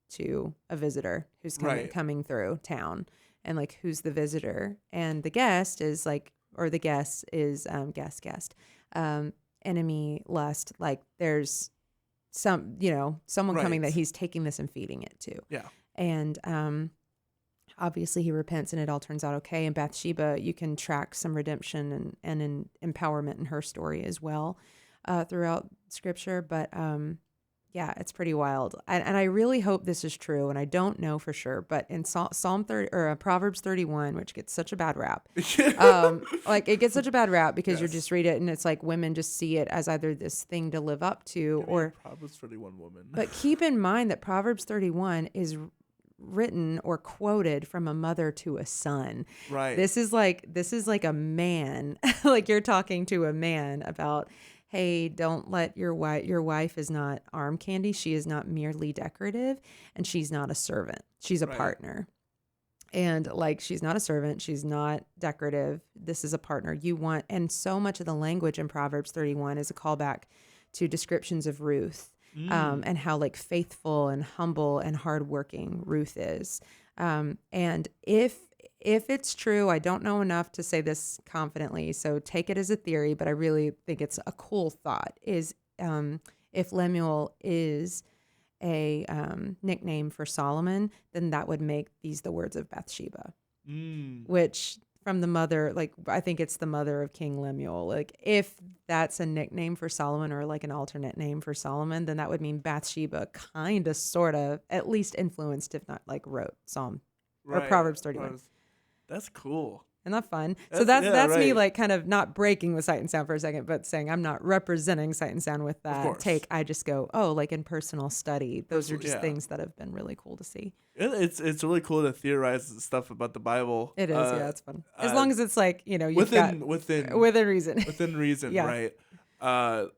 to a visitor who's coming through town. And like, who's the visitor? And the guest is like, or the guest is enemy, lust. Like there's someone coming that he's taking this and feeding it to. Yeah. And obviously he repents and it all turns out okay. And Bathsheba, you can track some redemption and empowerment in her story as well throughout scripture. But yeah, it's pretty wild. And I really hope this is true. And I don't know for sure, but in Psalm 30 or Proverbs 31, which gets such a bad rap, like it gets such a bad rap because you just read it and it's like women just see it as either this thing to live up to or Proverbs 31 woman. But keep in mind that Proverbs 31 is written or quoted from a mother to a son. Right. This is like a man, like you're talking to a man about, hey, don't let your wife is not arm candy. She is not merely decorative, and she's not a servant. She's a partner. And like, she's not a servant. She's not decorative. This is a partner you want. And so much of the language in Proverbs 31 is a callback to descriptions of Ruth. And how like faithful and humble and hardworking Ruth is. And if it's true, I don't know enough to say this confidently, so take it as a theory, but I really think it's a cool thought, is if Lemuel is a nickname for Solomon, then that would make these the words of Bathsheba, which from the mother, like I think it's the mother of King Lemuel. Like if that's a nickname for Solomon or like an alternate name for Solomon, then that would mean Bathsheba kind of, sort of, at least influenced, if not like wrote Psalm or Proverbs 31. That's cool. Isn't that fun? So that's me like kind of not breaking with Sight and Sound for a second, but saying I'm not representing Sight and Sound with that take. I just go, like in personal study, those are just things that have been really cool to see. It's really cool to theorize stuff about the Bible. It is, it's fun. As long as it's like, you've within reason. Within reason, right?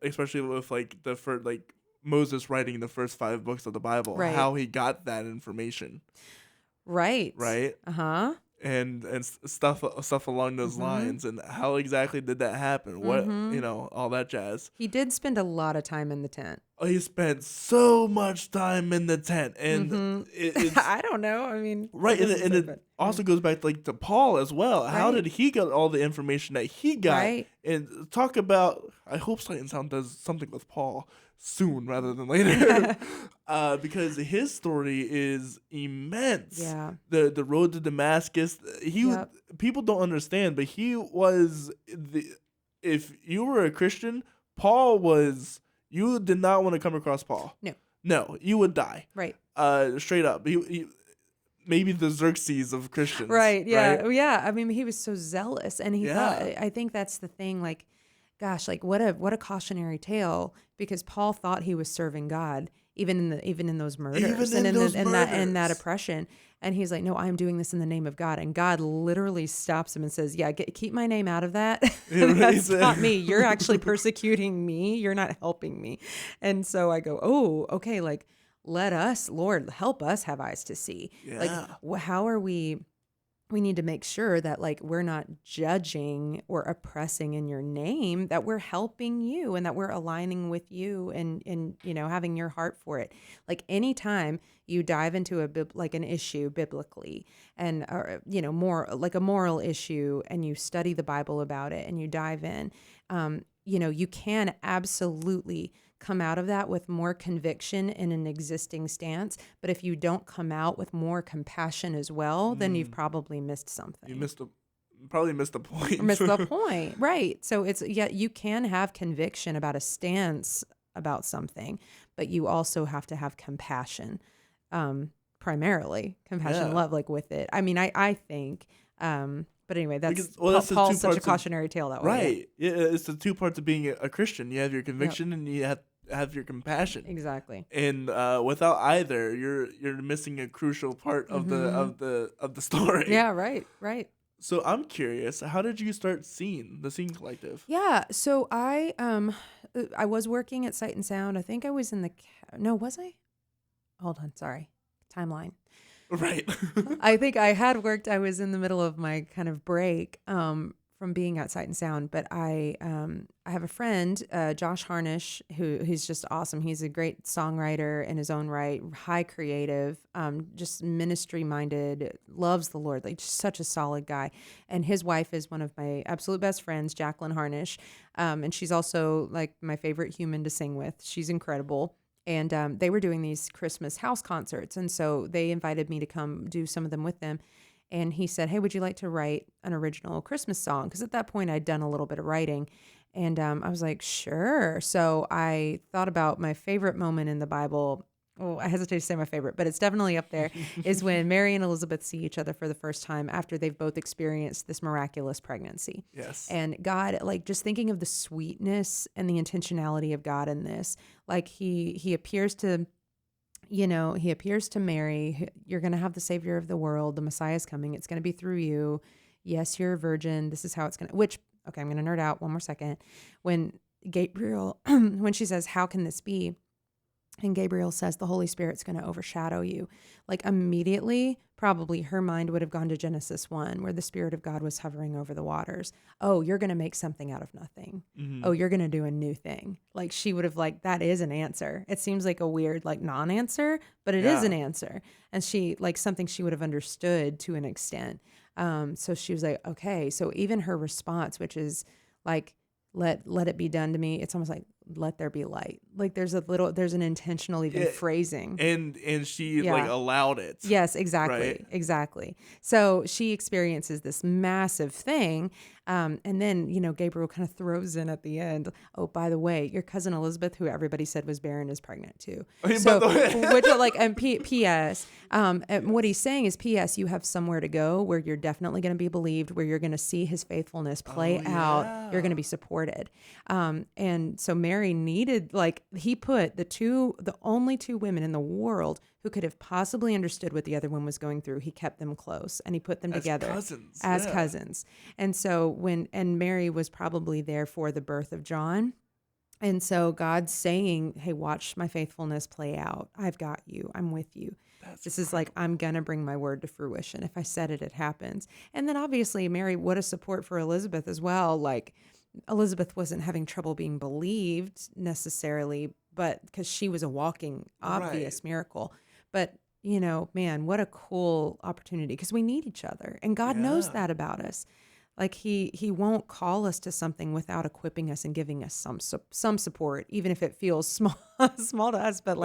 Especially with like the first, like Moses writing the first 5 books of the Bible, how he got that information. Right. Right. Uh-huh. and stuff along those lines. And how exactly did that happen? What, all that jazz. He did spend a lot of time in the tent. Oh, he spent so much time in the tent, and it's I don't know. I mean, right, and it also goes back to Paul as well. Right. How did he get all the information that he got? Right. And talk about, I hope Sight and Sound does something with Paul soon rather than later, because his story is immense. Yeah. The road to Damascus. People don't understand, but he was if you were a Christian, Paul was. You did not want to come across Paul. No, you would die. Right. Straight up. He maybe the Xerxes of Christians. Right. Yeah. Right? Yeah. I mean, he was so zealous, and he thought. I think that's the thing. Like, gosh, like what a cautionary tale, because Paul thought he was serving God, even in those murders, and in that oppression. And he's like, no, I'm doing this in the name of God. And God literally stops him and says, yeah, keep my name out of that. That's not me. You're actually persecuting me. You're not helping me. And so I go, oh, okay. Like, let us, Lord, help us have eyes to see. Yeah. Like, how are we need to make sure that like we're not judging or oppressing in your name, that we're helping you and that we're aligning with you and having your heart for it. Like anytime you dive into an issue biblically and more like a moral issue, and you study the Bible about it and you dive in, you can absolutely come out of that with more conviction in an existing stance. But if you don't come out with more compassion as well, then you've probably missed something. You probably missed the point. Missed the point. Right. So you can have conviction about a stance about something, but you also have to have compassion, primarily compassion and love, like with it. I mean, I think, but anyway, that's Paul's such a cautionary tale that way. Right. Yeah, it's the two parts of being a Christian. You have your conviction and you have your compassion. Exactly. And without either, you're missing a crucial part of the story. Yeah. Right. Right. So I'm curious, how did you start the Scene Collective? Yeah. So I was working at Sight and Sound. I think I was was I? Hold on. Sorry. Timeline. Right. I think I had worked. I was in the middle of my kind of break from being at Sight and Sound, but I have a friend, Josh Harnish, who's just awesome. He's a great songwriter in his own right, high creative, just ministry minded, loves the Lord, like just such a solid guy. And his wife is one of my absolute best friends, Jacqueline Harnish, and she's also like my favorite human to sing with. She's incredible. And they were doing these Christmas house concerts. And so they invited me to come do some of them with them. And he said, hey, would you like to write an original Christmas song? Because at that point, I'd done a little bit of writing. And I was like, sure. So I thought about my favorite moment in the Bible. Oh, I hesitate to say my favorite, but it's definitely up there, is when Mary and Elizabeth see each other for the first time after they've both experienced this miraculous pregnancy. Yes. And God, like just thinking of the sweetness and the intentionality of God in this, like he appears to, he appears to Mary, you're going to have the Savior of the world. The Messiah is coming. It's going to be through you. Yes, you're a virgin. This is how it's going to, okay, I'm going to nerd out one more second. When Gabriel, when she says, how can this be? And Gabriel says, the Holy Spirit's going to overshadow you. Like immediately, probably her mind would have gone to Genesis 1, where the Spirit of God was hovering over the waters. Oh, you're going to make something out of nothing. Mm-hmm. Oh, you're going to do a new thing. Like she would have that is an answer. It seems like a weird, non-answer, but it is an answer. And she, something she would have understood to an extent. So she was like, okay. So even her response, which is let it be done to me. It's almost like, let there be light. Like there's an intentional even phrasing. And she allowed it. Yes, exactly. Right? Exactly. So she experiences this massive thing. And then, Gabriel kind of throws in at the end, oh, by the way, your cousin Elizabeth, who everybody said was barren, is pregnant too. So, which and P.S. And what he's saying is P.S. You have somewhere to go where you're definitely going to be believed, where you're going to see his faithfulness play out. You're going to be supported. And so Mary needed, he put the only two women in the world who could have possibly understood what the other one was going through. He kept them close and he put them together as cousins. And so Mary was probably there for the birth of John. And so God's saying, hey, watch my faithfulness play out. I've got you. I'm with you. This is like, I'm going to bring my word to fruition. If I said it, it happens. And then obviously Mary, what a support for Elizabeth as well. Like Elizabeth wasn't having trouble being believed necessarily, but because she was a walking obvious miracle. But man, what a cool opportunity, because we need each other, and God knows that about us. Like he won't call us to something without equipping us and giving us some support, even if it feels small to us. But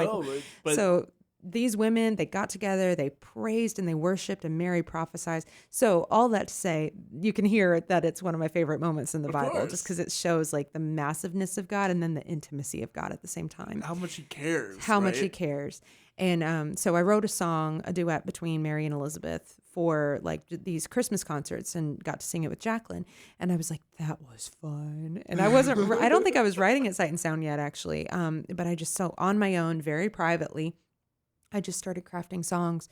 so these women, they got together, they praised and they worshiped, and Mary prophesied. So all that to say, you can hear that it's one of my favorite moments in the Bible, just because it shows like the massiveness of God and then the intimacy of God at the same time. How much he cares. Much he cares. And so I wrote a duet between Mary and Elizabeth for like these Christmas concerts, and got to sing it with Jacqueline. And I was like, that was fun. And I don't think I was writing at Sight and Sound yet, actually. But I just, so on my own, very privately, I just started crafting songs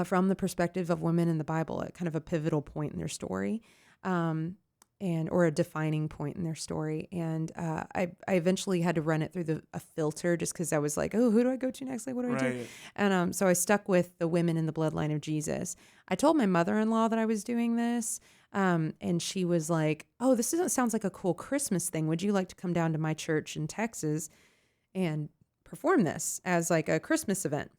from the perspective of women in the Bible at kind of a pivotal point in their story. Or a defining point in their story. And I eventually had to run it through a filter, just because I was like, oh, who do I go to next? Like, what do I do? And so I stuck with the women in the bloodline of Jesus. I told my mother-in-law that I was doing this, and she was like, oh, this sounds like a cool Christmas thing. Would you like to come down to my church in Texas and perform this as like a Christmas event?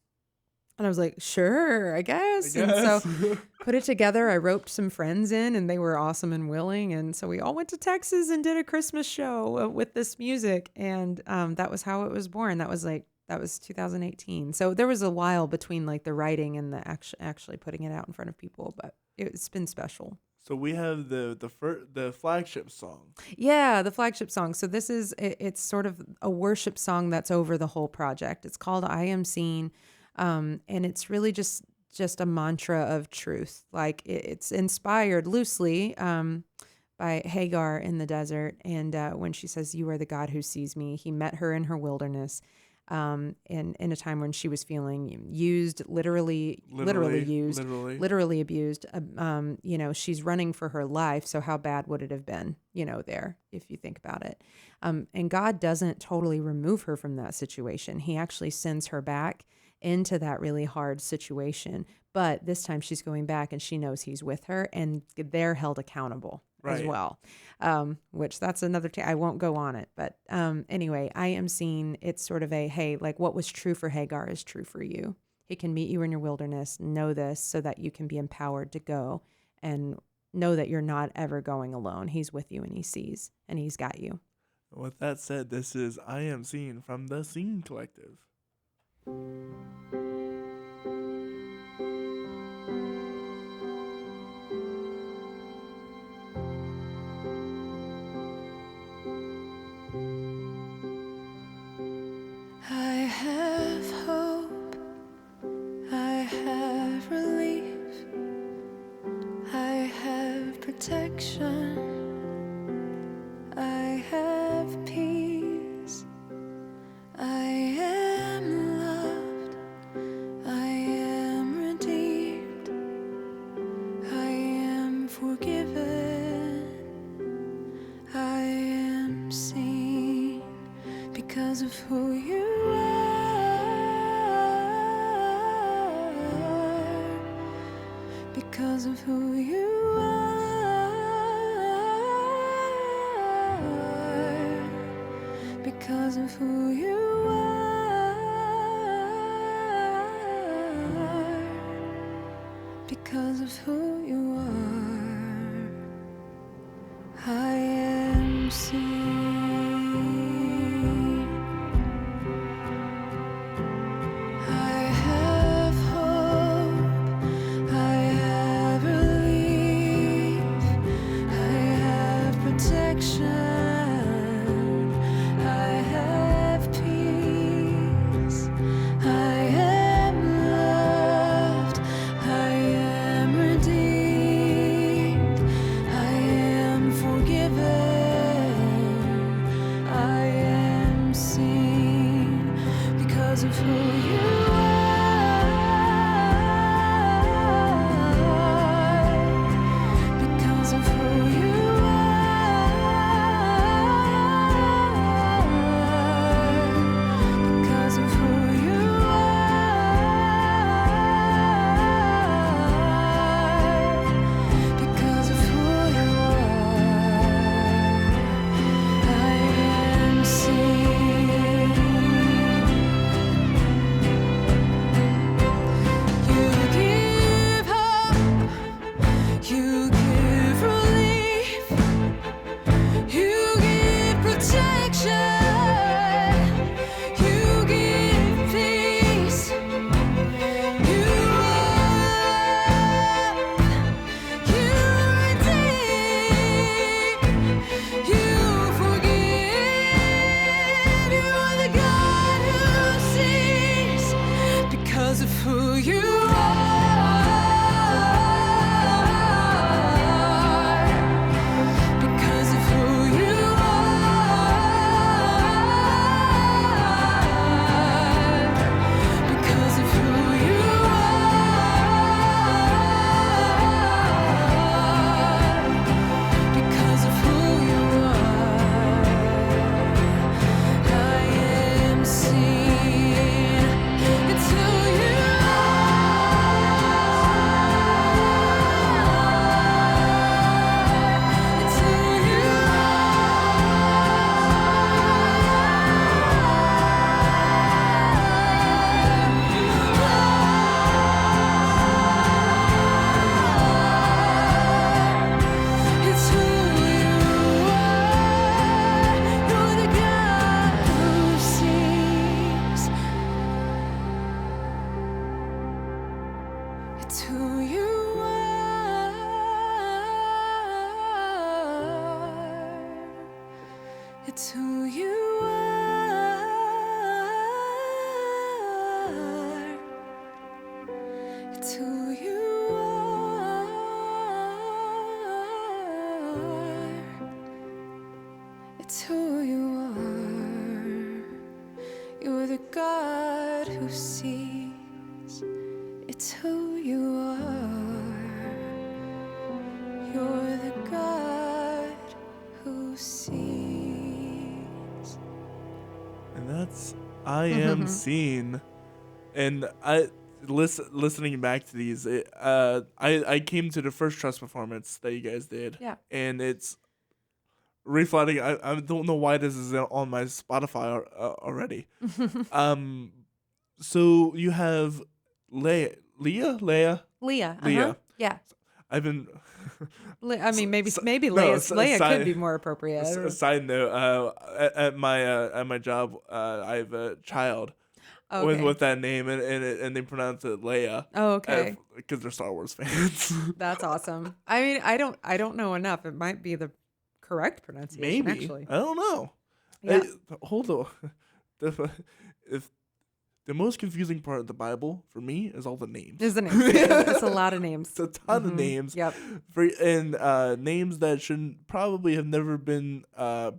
And I was like, sure, I guess. And so put it together. I roped some friends in, and they were awesome and willing. And so we all went to Texas and did a Christmas show with this music. And that was how it was born. That was 2018. So there was a while between like the writing and the actually putting it out in front of people, but it's been special. So we have the flagship song. Yeah, the flagship song. So this is, it's sort of a worship song that's over the whole project. It's called I Am Seen. And it's really just a mantra of truth. Like it's inspired loosely by Hagar in the desert. And when she says, you are the God who sees me, he met her in her wilderness in a time when she was feeling used, literally abused. She's running for her life. So how bad would it have been, there, if you think about it? And God doesn't totally remove her from that situation. He actually sends her back into that really hard situation. But this time she's going back, and she knows he's with her, and they're held accountable as well. Which that's another, I won't go on it. But anyway, I Am Seen, it's sort of hey, like what was true for Hagar is true for you. He can meet you in your wilderness. Know this so that you can be empowered to go, and know that you're not ever going alone. He's with you, and he sees, and he's got you. With that said, this is I Am Seen from the Scene Collective. I have hope, I have relief, I have protection, I have peace, I am loved, I am redeemed, I am forgiven, I am seen because of who you because of who you are, because of who you are, because of who you are, I am seen. Forgiven. It's who you are. It's who you are. It's who you are. You're the God who sees. It's who you are. You're the God who sees. And that's I Am Seen. And listening back to these, I came to the first Trust performance that you guys did. Yeah. And it's reflecting. I don't know why this is on my Spotify already. So you have Leah. Leah. Leah. Yeah. I've been. I mean, maybe no, Leah side- could be more appropriate. A side note: at my job, I have a child with that name, and they pronounce it Leia. Oh, okay. Because they're Star Wars fans. That's awesome. I mean, I don't know enough. It might be the correct pronunciation. Maybe. Actually. I don't know. Yeah. Hold on. If the most confusing part of the Bible for me is all the names. There's the names. Yeah, it's a lot of names. It's a ton of names. Yep. And names that shouldn't probably have never been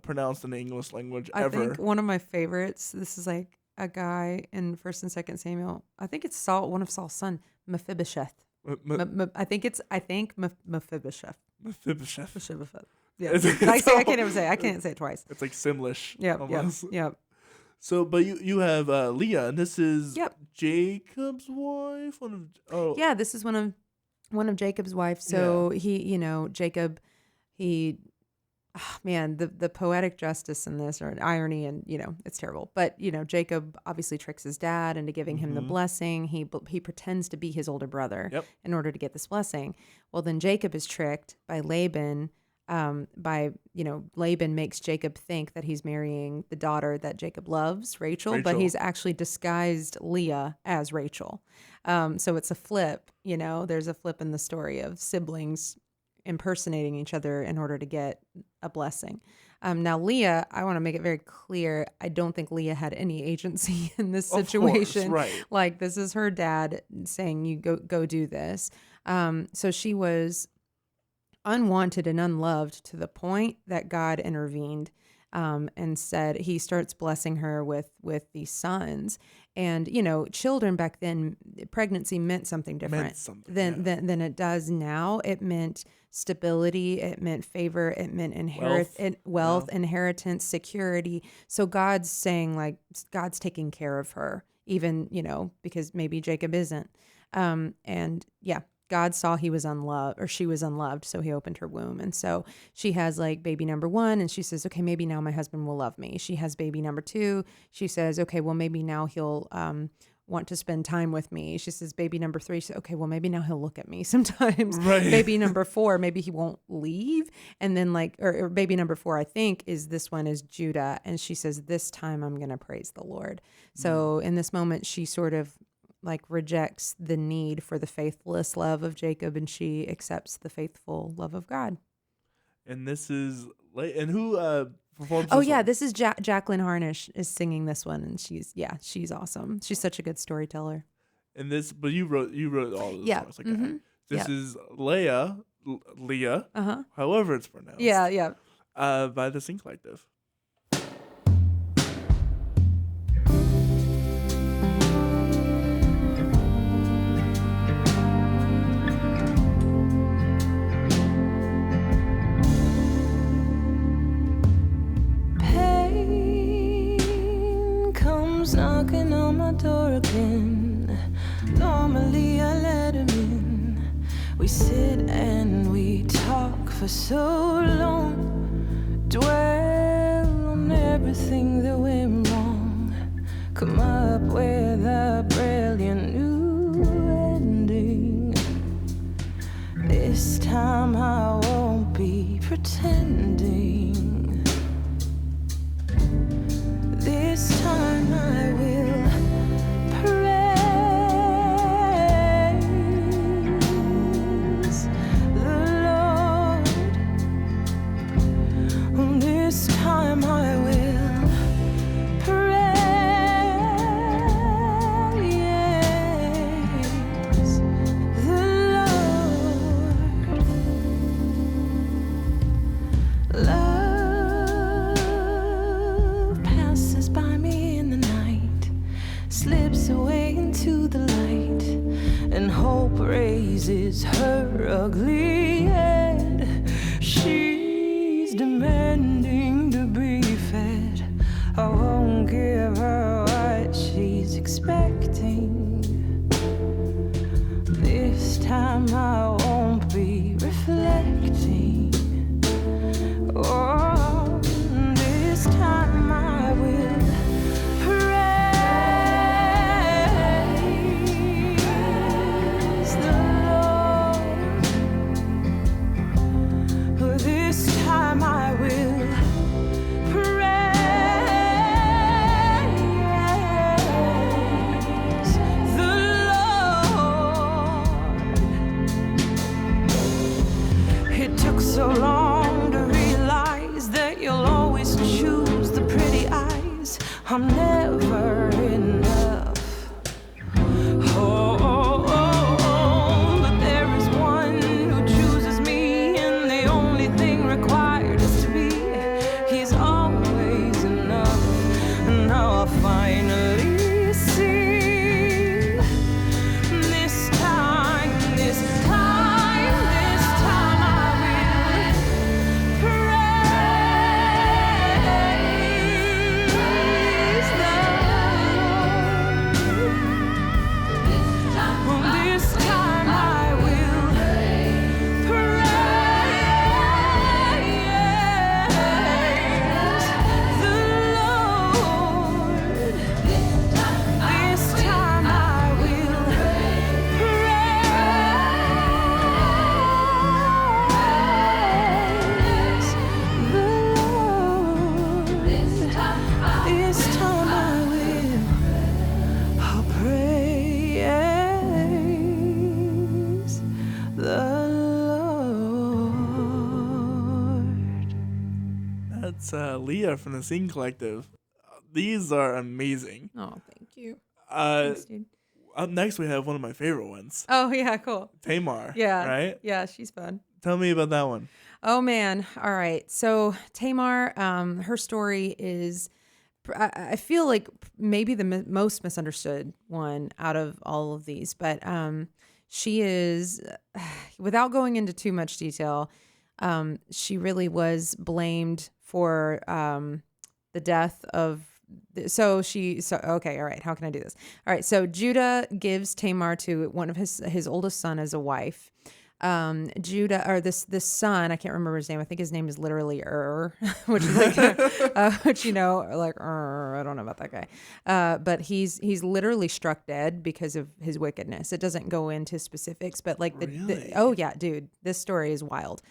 pronounced in the English language ever. I think one of my favorites. This is like a guy in 1st and 2nd Samuel. I think it's one of Saul's son, Mephibosheth. I think Mephibosheth. Mephibosheth. Yeah. I can't say it twice. It's like Simlish. Yep. So, but you have Leah, and this is Yep. Jacob's wife. Yeah, this is one of Jacob's wife. So Jacob, the poetic justice in this, or irony, and it's terrible. But Jacob obviously tricks his dad into giving him the blessing. He pretends to be his older brother in order to get this blessing. Well, then Jacob is tricked by Laban. Laban makes Jacob think that he's marrying the daughter that Jacob loves, Rachel, but he's actually disguised Leah as Rachel. So it's a flip, there's a flip in the story of siblings impersonating each other in order to get a blessing. Now Leah, I want to make it very clear, I don't think Leah had any agency in this situation. Of course, right. Like, this is her dad saying, you go do this. So she was unwanted and unloved to the point that God intervened and said, he starts blessing her with these sons. And, children back then, pregnancy meant something different than it does now. It meant stability. It meant favor. It meant wealth, inheritance, security. So God's saying, like, God's taking care of her, even, because maybe Jacob isn't. God saw he was unloved, or she was unloved, so he opened her womb. And so she has like baby number 1, and she says, okay, maybe now my husband will love me. She has baby number 2. She says, okay, well, maybe now he'll want to spend time with me. She says, baby number 3, she says, okay, well, maybe now he'll look at me sometimes. Right. Baby number 4, maybe he won't leave. And then or baby number 4, I think, is Judah. And she says, this time I'm going to praise the Lord. So in this moment, she sort of rejects the need for the faithless love of Jacob, and she accepts the faithful love of God. And this is and who performs? Oh yeah, this is Jacqueline Harnish is singing this one, and she's awesome. She's such a good storyteller. And this, but you wrote all of this. Yeah. Okay. This is Leah, however it's pronounced. Yeah. By the Sing Collective. Knocking on my door again. Normally I let him in. We sit and we talk for so long. Dwell on everything that went wrong. Come up with a brilliant new ending. This time I won't be pretending. This time I will praise the Lord. This time I will Love passes by me in the night, slips away into the light, and hope raises her ugly head. She's demanding to be fed. I won't give her what she's expecting. This time I won't be reflecting. Oh, this time I will praise the Lord. This time I will praise the Lord. It took so long to realize that you'll always choose the pretty eyes. I'm never enough. Oh, oh, oh, oh, but there is one who chooses me, and the only thing required is to be. He's always enough. And now I finally see. This time I will praise the Lord. This time I will praise the Lord. This time I will praise the Lord. This time I will praise the Lord. That's Leah from the Sing Collective. These are amazing. Oh, thank you. Up Thanks, dude. next, we have one of my favorite ones, Oh, yeah, cool. Tamar. Yeah. Right? Yeah, she's fun. Tell me about that one. Oh man. All right. So Tamar, her story is, I feel like maybe the most misunderstood one out of all of these, but she is, without going into too much detail, she really was blamed for the death of. Okay, all right. How can I do this? All right. So Judah gives Tamar to one of his oldest son as a wife. Judah, or this son, I can't remember his name. I think his name is literally which is like, which, like, I don't know about that guy. But he's literally struck dead because of his wickedness. It doesn't go into specifics, but like Really? oh yeah, dude, this story is wild.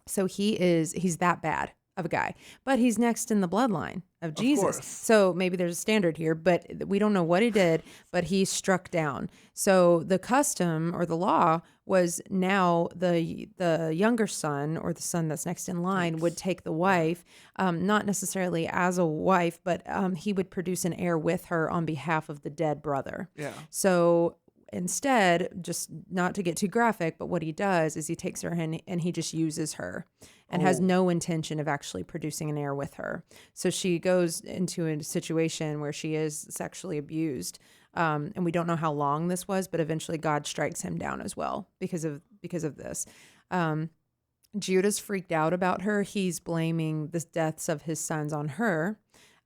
So he's that bad of a guy, but he's next in the bloodline of Jesus. course. So maybe there's a standard here, but we don't know what he did, but he's struck down. So the custom or the law was now the younger son, or the son that's next in line, would take the wife, not necessarily as a wife, but he would produce an heir with her on behalf of the dead brother. Yeah. So instead, just not to get too graphic, but what he does is he takes her and he just uses her and has no intention of actually producing an heir with her. So she goes into a situation where she is sexually abused. And we don't know how long this was, but eventually God strikes him down as well because of this. Judah's freaked out about her. He's blaming the deaths of his sons on her.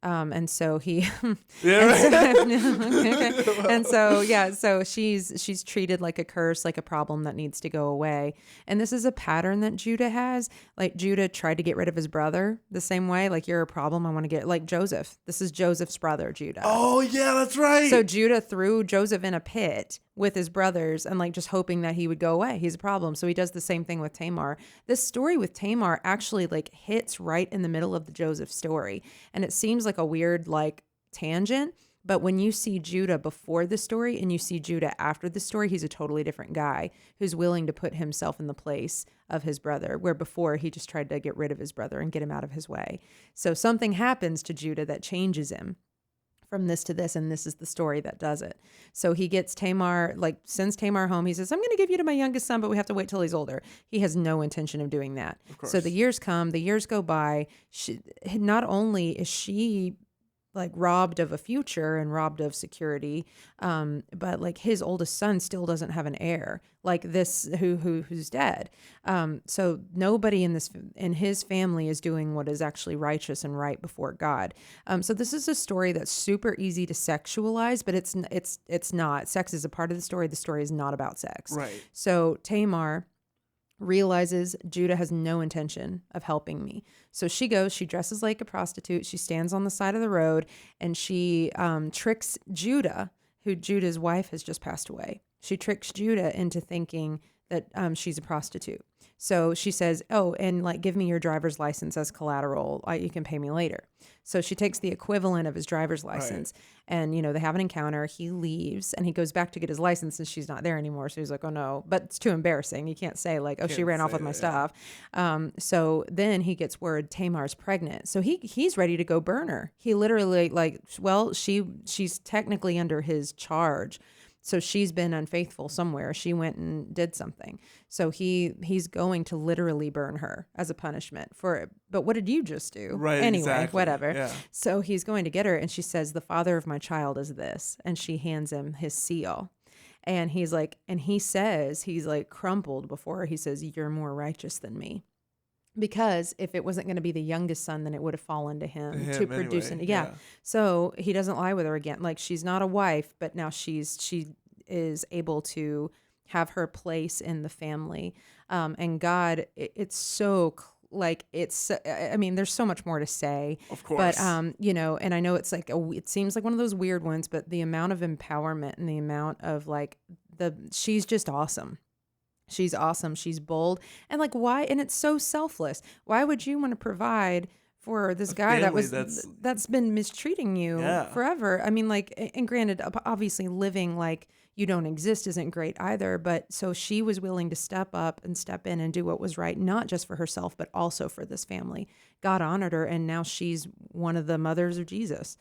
And so he, so she's treated like a curse, like a problem that needs to go away. And this is a pattern that Judah has. Like Judah tried to get rid of his brother the same way. Like, you're a problem. I want to get, like Joseph. This is Joseph's brother, Judah. Oh yeah, that's right. So Judah threw Joseph in a pit with his brothers and like just hoping that he would go away. He's a problem. So he does the same thing with Tamar. This story with Tamar actually like hits right in the middle of the Joseph story. And it seems like a weird like tangent, but when you see Judah before the story and you see Judah after the story, he's a totally different guy who's willing to put himself in the place of his brother, where before he just tried to get rid of his brother and get him out of his way. So something happens to Judah that changes him from this to this, and this is the story that does it. So he gets Tamar, like sends Tamar home. He says, I'm going to give you to my youngest son, but we have to wait till he's older. He has no intention of doing that. So the years come, the years go by. Not only is she like robbed of a future and robbed of security, but like his oldest son still doesn't have an heir, like this who's dead. So nobody in his family is doing what is actually righteous and right before God. So this is a story that's super easy to sexualize, but it's not. Sex is a part of the story. The story is not about sex. Right. So Tamar realizes Judah has no intention of helping me. So she dresses like a prostitute. She stands on the side of the road and she tricks Judah, who Judah's wife has just passed away. She tricks Judah into thinking that she's a prostitute. So she says, oh, and like, give me your driver's license as collateral. You can pay me later. So she takes the equivalent of his driver's license and, they have an encounter. He leaves and he goes back to get his license and she's not there anymore. So he's like, oh no, but it's too embarrassing. You can't say like, oh, she ran off with my stuff. So then he gets word Tamar's pregnant. So he's ready to go burn her. He literally she's technically under his charge. So she's been unfaithful somewhere. She went and did something. So he's going to literally burn her as a punishment for it. But what did you just do? Right. Anyway, exactly. whatever. Yeah. So he's going to get her and she says, the father of my child is this. And she hands him his seal. And he's like, he's like crumpled before her. He says, you're more righteous than me. Because if it wasn't going to be the youngest son, then it would have fallen to him to produce anyway. Yeah. So he doesn't lie with her again. Like she's not a wife, but now she is able to have her place in the family. And God, it's so like, there's so much more to say. Of course. But, and I know it's like, it seems like one of those weird ones, but the amount of empowerment and the amount of like she's just awesome. She's awesome. She's bold. And like, why? And it's so selfless. Why would you want to provide for this guy that's been mistreating you forever? I mean, like, and granted, obviously living like you don't exist isn't great either. But so she was willing to step up and step in and do what was right, not just for herself, but also for this family. God honored her. And now she's one of the mothers of Jesus.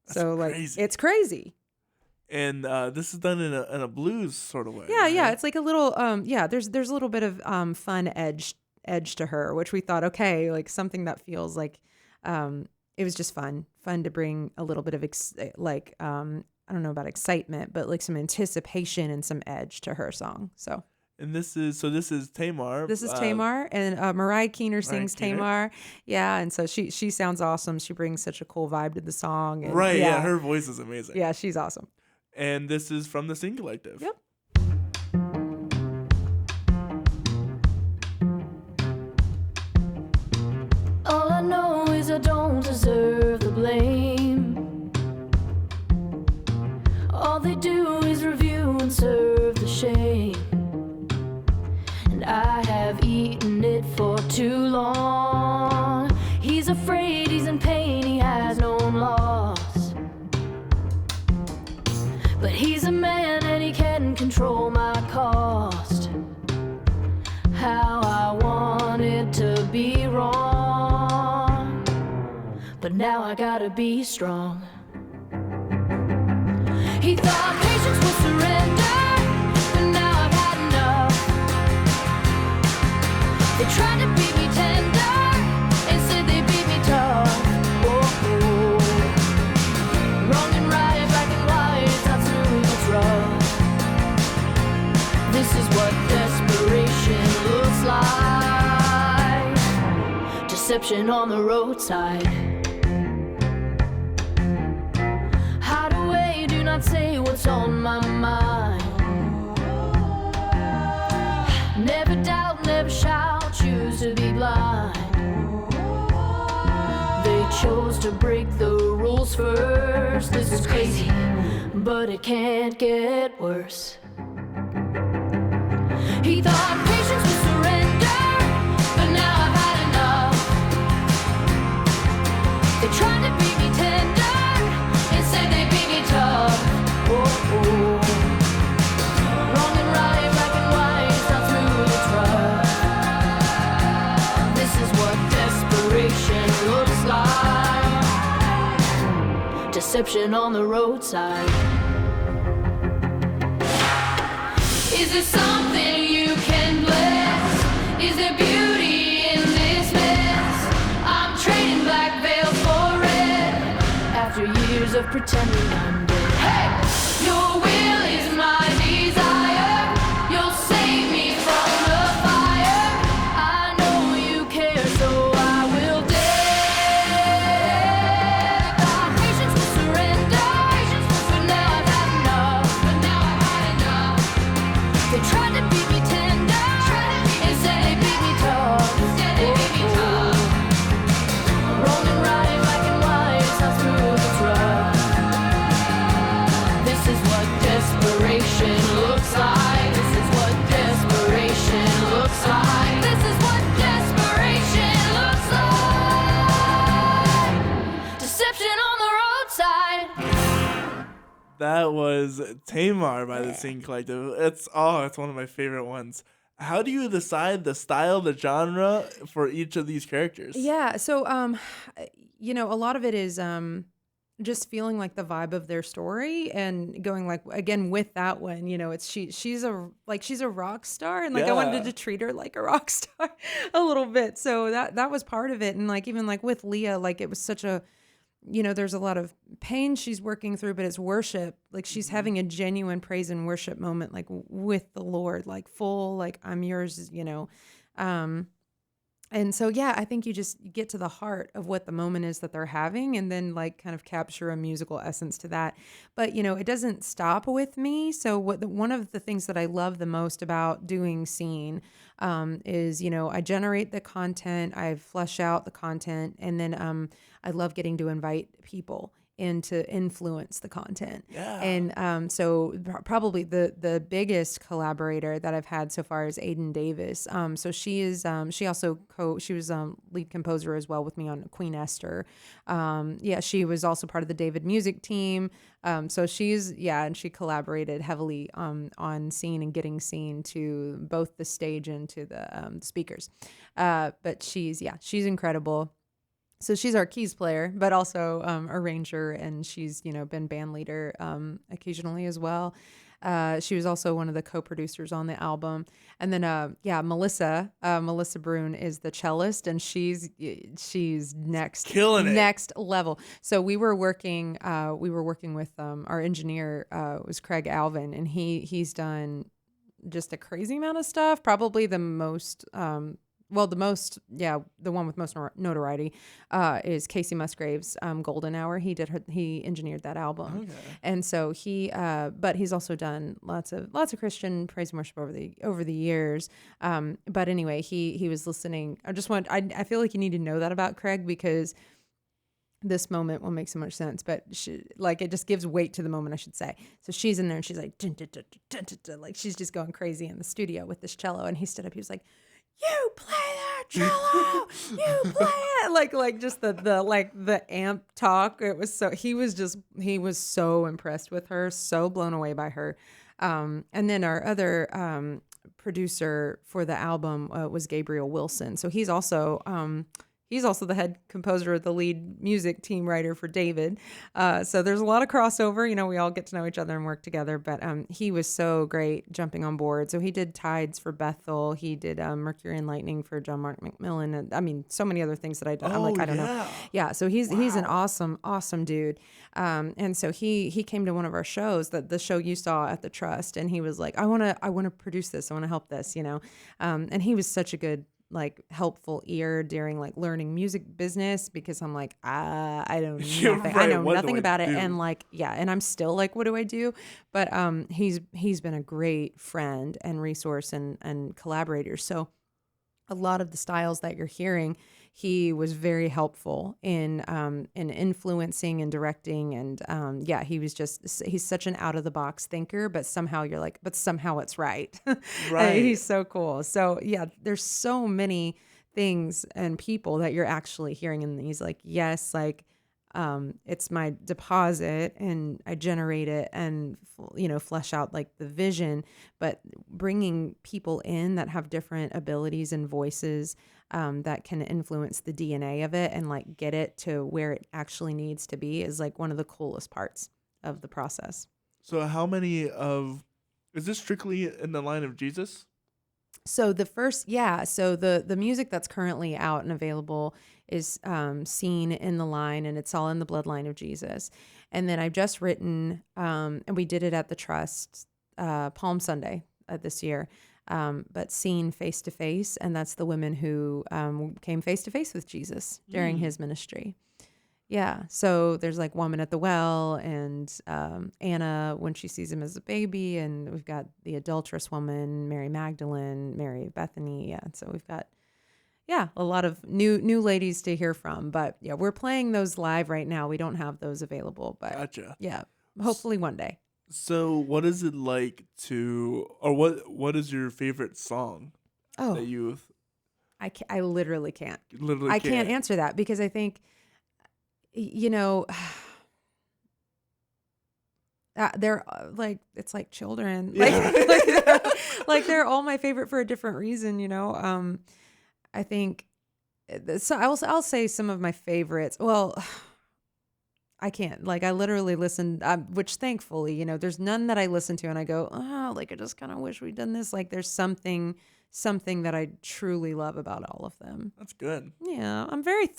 That's so like, crazy. It's crazy. And this is done in a blues sort of way. Yeah, right? yeah. It's like a little, there's a little bit of fun edge to her, which we thought, okay, like something that feels like it was just fun to bring a little bit of I don't know about excitement, but like some anticipation and some edge to her song. So. And this is Tamar. This is Tamar, and Mariah Keener sings Tamar. Yeah, and so she sounds awesome. She brings such a cool vibe to the song. And right, yeah, her voice is amazing. Yeah, she's awesome. And this is from the Sing Collective. Yep. All I know is I don't deserve the blame. All they do is review and serve the shame. And I have eaten it for too long. He's afraid, he's in pain, he has known loss. But he's a man and he can control my cost. How I wanted to be wrong, but now I gotta be strong. He thought patience would surrender, but now I've had enough. They tried to beat me tender and said they beat me tough. Oh. Wrong and right, black and white, it's not smooth, it's rough. This is what desperation looks like. Deception on the roadside. Hide away, do not say what's on my mind. Never doubt, never shout, choose to be blind. They chose to break the rules first. This is crazy, but it can't get worse. He thought patience would surrender, but now I've had enough. They tried to beat me tender and said they beat me tough. Oh. Wrong and right, black and white, it's not smooth, it's rough. This is what desperation looks like. deception on the roadside. Is there something you can bless? Is there beauty in this mess? I'm trading black veils for red after years of pretending I'm dead. Hey, your will is my desire. You'll save me from the fire. I know you care, so I will dare. My patience will surrender, but now I've had enough. They tried to beat me tender, instead they beat me tough. Wrong and right, black and white, it's not smooth, it's rough. This is what desperation looks like. This is what desperation looks like. This is what desperation looks like. Deception on the roadside. That was Tamar by the Sing Collective. It's one of my favorite ones. How do you decide the style, the genre for each of these characters? Yeah. So, a lot of it is just feeling like the vibe of their story and going like, again, with that one, it's she's a rock star, and like I wanted to treat her like a rock star a little bit. So that was part of it. And like even like with Leah, like it was such a, there's a lot of pain she's working through, but it's worship. Like she's having a genuine praise and worship moment, like with the Lord, like full, like I'm yours, and so, I think you get to the heart of what the moment is that they're having, and then like kind of capture a musical essence to that. But, it doesn't stop with me. So one of the things that I love the most about doing Scene is, I generate the content, I flesh out the content, and then I love getting to invite people and to influence the content. Yeah. And so probably the biggest collaborator that I've had so far is Aiden Davis. So she is she also she was lead composer as well with me on Queen Esther. She was also part of the David music team. So and she collaborated heavily on Scene and getting Scene to both the stage and to the speakers. But she's incredible. So she's our keys player, but also arranger, and she's, been band leader occasionally as well. She was also one of the co-producers on the album. And then, Melissa Brune is the cellist, and she's next level. So we were working with our engineer was Craig Alvin, and he's done just a crazy amount of stuff. Probably the most. The one with most notoriety is Casey Musgrave's Golden Hour. He engineered that album. Okay. And so but he's also done lots of Christian praise and worship over the years. But anyway, he was listening. I feel like you need to know that about Craig, because this moment won't make so much sense, but it just gives weight to the moment, I should say. So she's in there and she's like, dun, dun, dun, dun, dun, dun, like she's just going crazy in the studio with this cello. And he stood up, he was like, "You play that cello, you play it." Like just the amp talk. It was he was so impressed with her, so blown away by her. And then our other producer for the album was Gabriel Wilson. So he's also the head composer, the lead music team writer for David. So there's a lot of crossover. We all get to know each other and work together. But he was so great jumping on board. So he did Tides for Bethel. He did Mercury and Lightning for John Mark McMillan. And I mean, so many other things that I did. I'm like, I don't know. Yeah. So he's an awesome dude. And so he came to one of our shows, the show you saw at the Trust, and he was like, I want to produce this. I want to help this, and he was such a good, like, helpful ear during like learning music business, because I'm like, I don't know nothing. I know nothing about it. And like, and I'm still like, what do I do? But he's been a great friend and resource and collaborator. So a lot of the styles that you're hearing, he was very helpful in influencing and directing. And he's such an out of the box thinker, but somehow you're like, but somehow it's right. Right. He's so cool. So there's so many things and people that you're actually hearing. And he's like, yes, like It's my deposit, and I generate it and, flesh out like the vision. But bringing people in that have different abilities and voices, that can influence the DNA of it and like get it to where it actually needs to be is like one of the coolest parts of the process. So how many is this strictly in the line of Jesus? So the music that's currently out and available is seen in the line, and it's all in the bloodline of Jesus. And then I've just written, and we did it at the Trust Palm Sunday this year, but seen face to face, and that's the women who came face to face with Jesus during his ministry. Yeah, so there's like Woman at the Well, and Anna when she sees him as a baby, and we've got the adulterous woman, Mary Magdalene, Mary of Bethany. Yeah, so we've got a lot of new ladies to hear from. But yeah, we're playing those live right now. We don't have those available, but Gotcha. Yeah, hopefully one day. So what is it like what is your favorite song that you've? I literally can't. I can't answer that because I think, they're like, it's like children. Yeah. Like they're all my favorite for a different reason, I think, so I'll say some of my favorites. Well, I can't, like, I literally listen, which thankfully, there's none that I listen to and I go, oh, like, I just kind of wish we'd done this. Like, there's something that I truly love about all of them. That's good. Yeah, I'm very,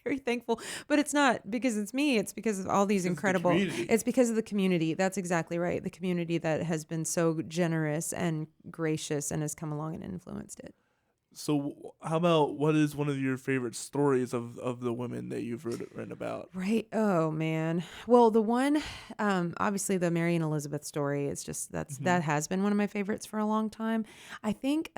very thankful, but it's not because it's me. It's because of all these incredible, it's because of the community. That's exactly right. The community that has been so generous and gracious and has come along and influenced it. So how about what is one of your favorite stories of the women that you've written about? Right. Oh man. Well, the one, obviously the Mary and Elizabeth story, it's just, that has been one of my favorites for a long time. I think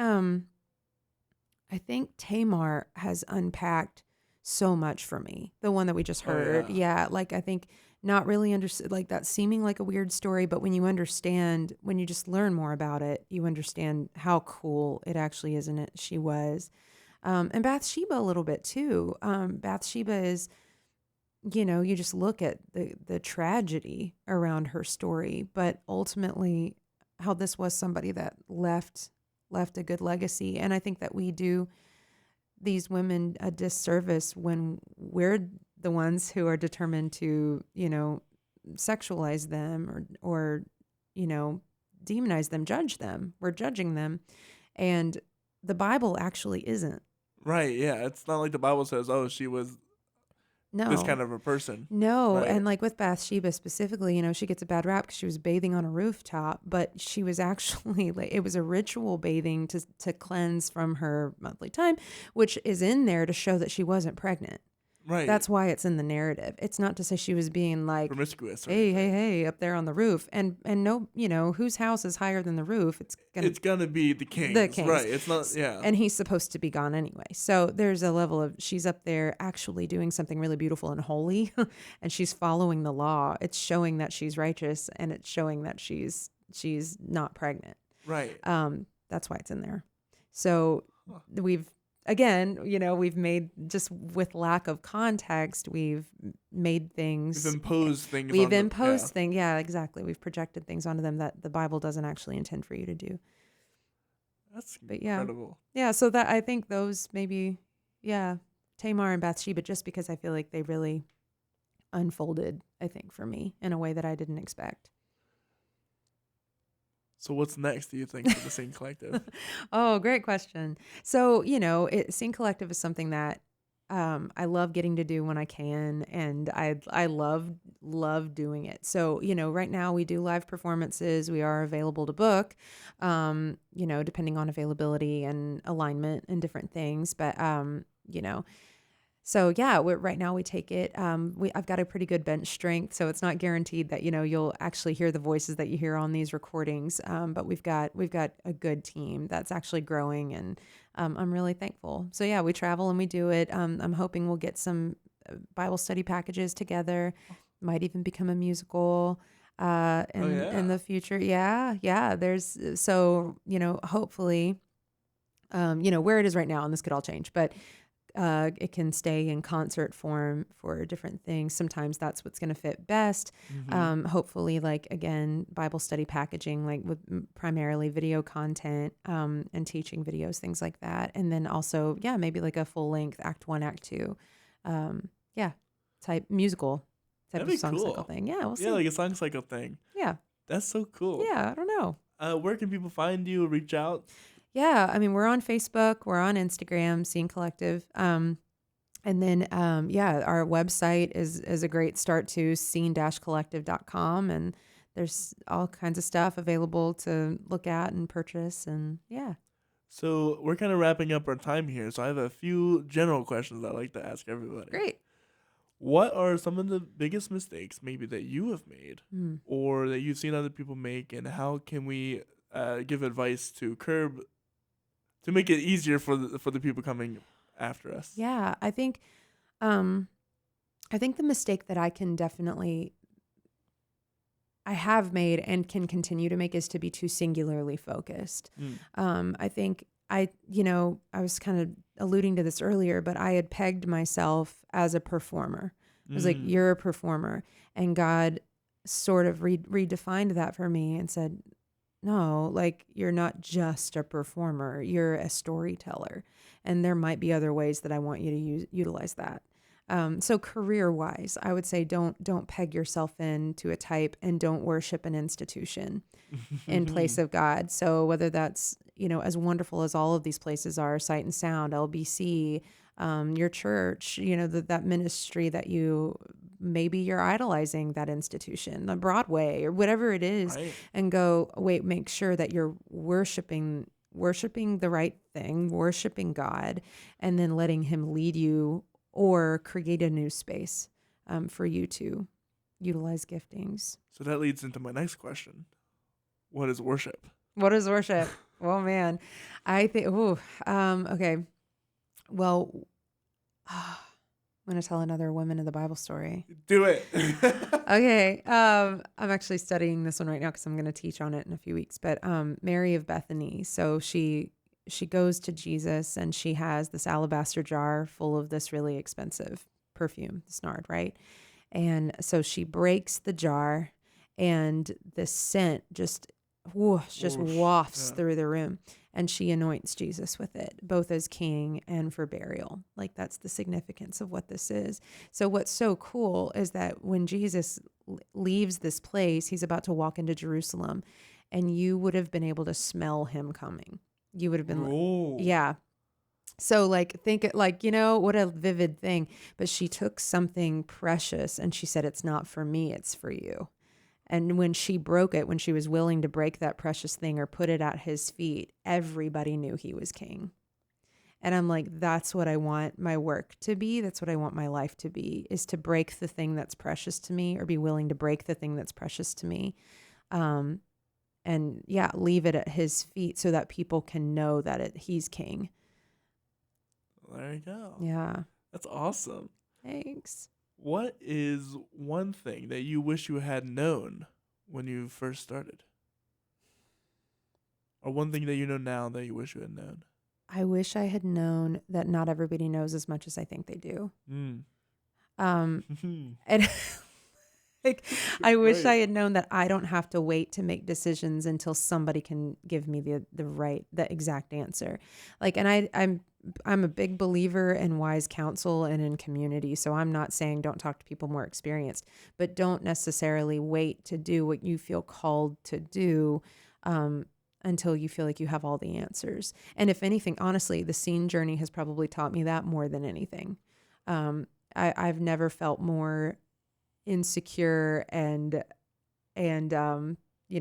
Tamar has unpacked so much for me. The one that we just heard. Oh, yeah. Yeah. Like, I think not really understood, like that seeming like a weird story, but when you just learn more about it, you understand how cool it actually is, and it she was. And Bathsheba a little bit too. Bathsheba is, you just look at the tragedy around her story, but ultimately how this was somebody that left a good legacy. And I think that we do these women a disservice when we're the ones who are determined to, sexualize them or demonize them, judge them. We're judging them. And the Bible actually isn't. Right. Yeah. It's not like the Bible says, oh, she was this kind of a person. No. Right. And like with Bathsheba specifically, she gets a bad rap because she was bathing on a rooftop, but she was actually it was a ritual bathing to cleanse from her monthly time, which is in there to show that she wasn't pregnant. Right. That's why it's in the narrative. It's not to say she was being like promiscuous. Hey, up there on the roof. And no, whose house is higher than the roof? It's gonna be the king's. Right. It's not. Yeah. And he's supposed to be gone anyway. So there's a level of she's up there actually doing something really beautiful and holy, and she's following the law. It's showing that she's righteous, and it's showing that she's not pregnant. Right. That's why it's in there. So we've made, just with lack of context, we've made things. We've imposed things. Things. Yeah, exactly. We've projected things onto them that the Bible doesn't actually intend for you to do. That's incredible. Yeah. So that, I think those maybe, Tamar and Bathsheba, just because I feel like they really unfolded, I think, for me in a way that I didn't expect. So what's next, do you think, for the Sing Collective? Oh, great question. So, Sing Collective is something that I love getting to do when I can, and I love doing it. So, right now we do live performances. We are available to book, depending on availability and alignment and different things. But, so yeah, right now we take it. I've got a pretty good bench strength, so it's not guaranteed that you'll actually hear the voices that you hear on these recordings. But we've got a good team that's actually growing, and I'm really thankful. So yeah, we travel and we do it. I'm hoping we'll get some Bible study packages together. Might even become a musical in the future. Yeah. There's hopefully, where it is right now, and this could all change, but It can stay in concert form for different things. Sometimes that's what's going to fit best. Hopefully, like, again, Bible study packaging, like with primarily video content and teaching videos, things like that. And then also, yeah, maybe like a full length act 1, act 2. Type musical type That'd of be song cool. cycle thing. Yeah, we'll see. Yeah, like a song cycle thing. Yeah. That's so cool. Yeah, I don't know. Where can people find you, reach out? Yeah, I mean, we're on Facebook, we're on Instagram, Scene Collective. And then, our website is a great start to scene-collective.com. And there's all kinds of stuff available to look at and purchase. And yeah. So we're kind of wrapping up our time here. So I have a few general questions I'd like to ask everybody. Great. What are some of the biggest mistakes maybe that you have made or that you've seen other people make, and how can we give advice to make it easier for the people coming after us? Yeah, I think the mistake that I have made and can continue to make is to be too singularly focused. I think I was kind of alluding to this earlier, but I had pegged myself as a performer. I was like, you're a performer. And God sort of redefined that for me and said, no, like, you're not just a performer, you're a storyteller. And there might be other ways that I want you to utilize that. So career-wise, I would say don't peg yourself into a type, and don't worship an institution in place of God. So whether that's, as wonderful as all of these places are, Sight and Sound, LBC, your church, that ministry that maybe you're idolizing that institution, the Broadway or whatever it is, right. And make sure that you're worshiping the right thing, worshiping God, and then letting him lead you or create a new space for you to utilize giftings. So that leads into my next question. What is worship? What is worship? Oh, man. I think, okay. Well, I'm going to tell another woman in the Bible story. Do it. Okay. I'm actually studying this one right now because I'm going to teach on it in a few weeks. But Mary of Bethany. So she goes to Jesus, and she has this alabaster jar full of this really expensive perfume, this nard, right? And so she breaks the jar, and the scent just wafts through the room. And she anoints Jesus with it, both as king and for burial. Like, that's the significance of what this is. So what's so cool is that when Jesus leaves this place, he's about to walk into Jerusalem, and you would have been able to smell him coming. You would have been, yeah. So like, think it like, what a vivid thing. But she took something precious and she said, it's not for me, it's for you. And when she broke it, when she was willing to break that precious thing or put it at his feet, everybody knew he was king. And I'm like, that's what I want my work to be. That's what I want my life to be, is to break the thing that's precious to me, or be willing to break the thing that's precious to me. And yeah, leave it at his feet so that people can know that he's king. There you go. Yeah. That's awesome. Thanks. What is one thing that you wish you had known when you first started? Or one thing that you know now that you wish you had known? I wish I had known that not everybody knows as much as I think they do. And like, I wish I had known that I don't have to wait to make decisions until somebody can give me the exact answer. Like, and I'm a big believer in wise counsel and in community. So I'm not saying don't talk to people more experienced, but don't necessarily wait to do what you feel called to do until you feel like you have all the answers. And if anything, honestly, the scene journey has probably taught me that more than anything. I've never felt more insecure and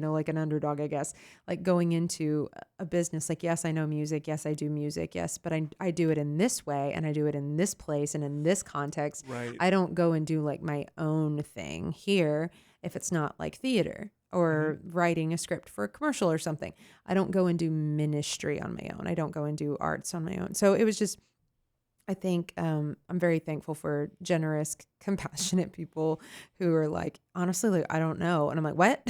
like an underdog, I guess, like going into a business, like, yes, I know music. Yes, I do music. Yes. But I do it in this way, and I do it in this place and in this context. Right. I don't go and do like my own thing here if it's not like theater or writing a script for a commercial or something. I don't go and do ministry on my own. I don't go and do arts on my own. So it was just, I think I'm very thankful for generous, compassionate people who are like, honestly, like, I don't know. And I'm like, what?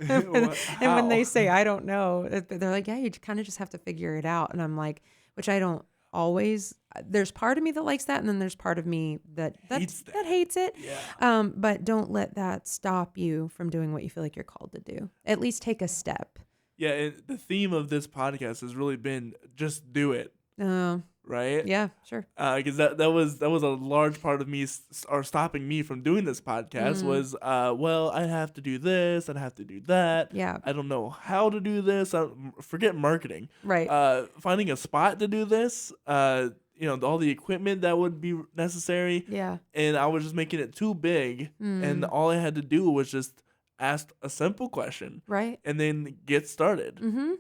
and when they say, I don't know, they're like, yeah, you kind of just have to figure it out. And I'm like, which I don't always, there's part of me that likes that, and then there's part of me that hates it. Yeah. But don't let that stop you from doing what you feel like you're called to do. At least take a step. Yeah, and the theme of this podcast has really been just do it, right? Yeah, sure. Because that was a large part of me or stopping me from doing this podcast was well, I have to do this, I have to do that. Yeah. I don't know how to do this. Forget marketing. Right. Finding a spot to do this. All the equipment that would be necessary. Yeah. And I was just making it too big, and all I had to do was just ask a simple question, right, and then get started. Mm-hmm.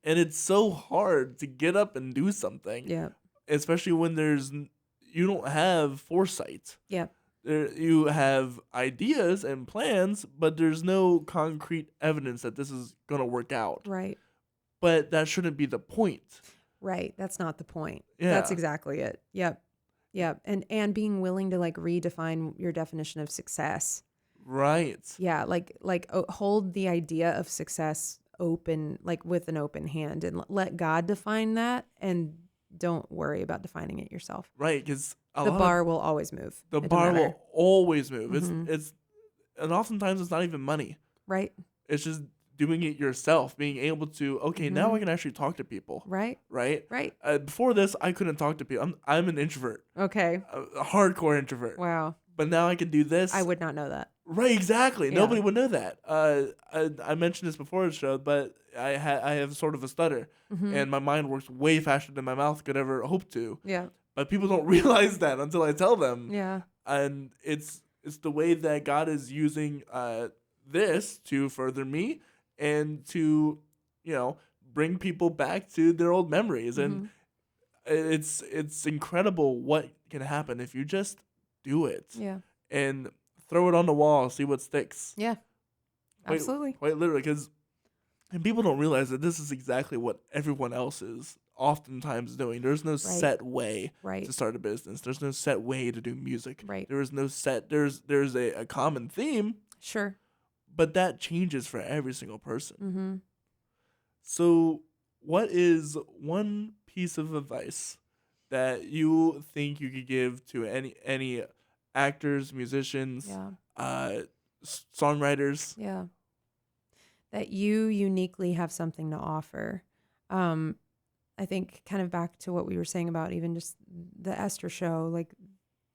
And it's so hard to get up and do something. Yeah. Especially when you don't have foresight. Yeah. You have ideas and plans, but there's no concrete evidence that this is going to work out. Right. But that shouldn't be the point. Right. That's not the point. Yeah. That's exactly it. Yep. Yep. And being willing to like redefine your definition of success. Right. Yeah. Like hold the idea of success open, like with an open hand, and let God define that, and don't worry about defining it yourself. Right. Because the bar will always move. The bar will always move. Mm-hmm. And oftentimes it's not even money. Right. It's just doing it yourself, being able to, okay, now I can actually talk to people. Right. Right. Right. Before this, I couldn't talk to people. I'm an introvert. Okay. A hardcore introvert. Wow. But now I can do this. I would not know that. Right, exactly. Yeah. Nobody would know that. I mentioned this before the show, but I have sort of a stutter, and my mind works way faster than my mouth could ever hope to. Yeah. But people don't realize that until I tell them. Yeah. And it's the way that God is using this to further me and to, bring people back to their old memories. And it's incredible what can happen if you just do it. Yeah. And throw it on the wall, see what sticks. Yeah. Absolutely. Quite literally, and people don't realize that this is exactly what everyone else is oftentimes doing. There's no set way to start a business. There's no set way to do music. Right. There is no set. There's a common theme. Sure. But that changes for every single person. Mm-hmm. So, what is one piece of advice that you think you could give to any actors, musicians, songwriters? Yeah. That you uniquely have something to offer. I think kind of back to what we were saying about even just the Esther show, like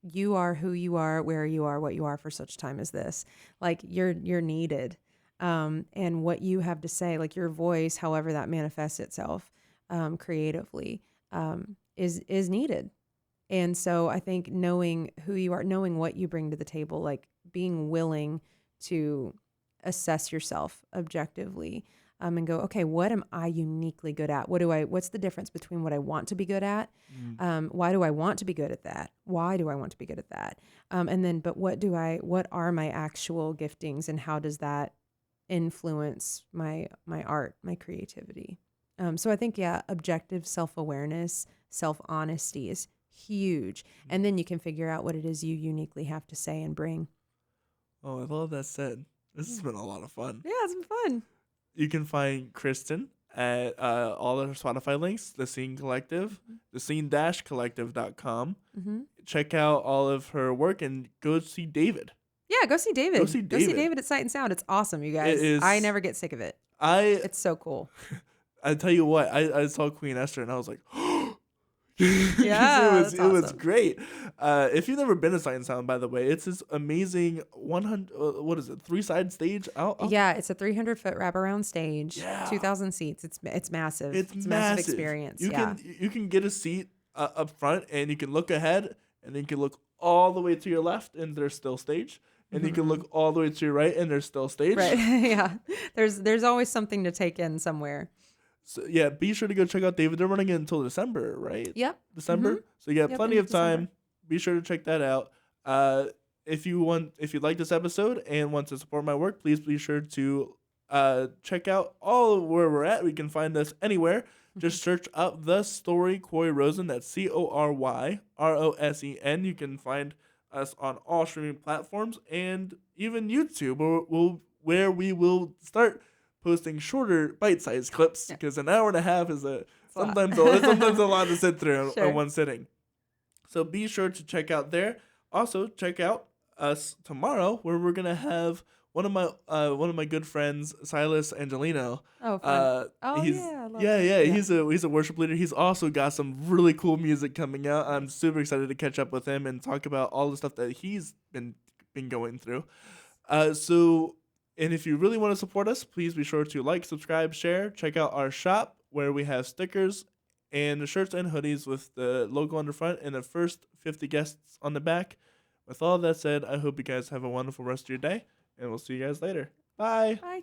you are who you are, where you are, what you are for such time as this. Like you're needed. And what you have to say, like your voice, however that manifests itself creatively, is needed. And so I think knowing who you are, knowing what you bring to the table, like being willing to assess yourself objectively, and go, okay, what am I uniquely good at? What's the difference between what I want to be good at? Why do I want to be good at that? Why do I want to be good at that? And then, but what are my actual giftings, and how does that influence my art, my creativity? So I think, objective self-awareness, self-honesty is huge. And then you can figure out what it is you uniquely have to say and bring. Oh, I love that said. This has been a lot of fun. Yeah, it's been fun. You can find Kristen at all of her Spotify links, The Scene Collective, thescene-collective.com. Check out all of her work and go see David. Yeah, go see David. Go see David at Sight and Sound. It's awesome, you guys. I never get sick of it. It's so cool. I tell you what, I saw Queen Esther and I was like, yeah, it was great. If you've never been to Sight and Sound, by the way, it's this amazing 3-side stage out. Yeah, it's a 300-foot wraparound stage, yeah. 2,000 seats. It's massive. It's a massive. massive experience. You can get a seat up front, and you can look ahead, and then you can look all the way to your left, and there's still stage. And you can look all the way to your right, and there's still stage. Right. Yeah. There's always something to take in somewhere. So yeah, be sure to go check out David. They're running it until December, right? Yep. December. So you got plenty of time. Be sure to check that out. If you like this episode and want to support my work, please be sure to check out all of where we're at. We can find us anywhere. Just search up The Story Corey Rosen. That's CORYROSEN. You can find us on all streaming platforms and even YouTube, where we will start posting shorter bite-sized clips, because an hour and a half is a Sometimes a lot to sit through in one sitting. So be sure to check out there. Also, check out us tomorrow, where we're gonna have one of my good friends, Silas Angelino. Oh, fun. He's a worship leader. He's also got some really cool music coming out. I'm super excited to catch up with him and talk about all the stuff that he's been going through. And if you really want to support us, please be sure to like, subscribe, share. Check out our shop where we have stickers and shirts and hoodies with the logo on the front and the first 50 guests on the back. With all that said, I hope you guys have a wonderful rest of your day, and we'll see you guys later. Bye. Bye.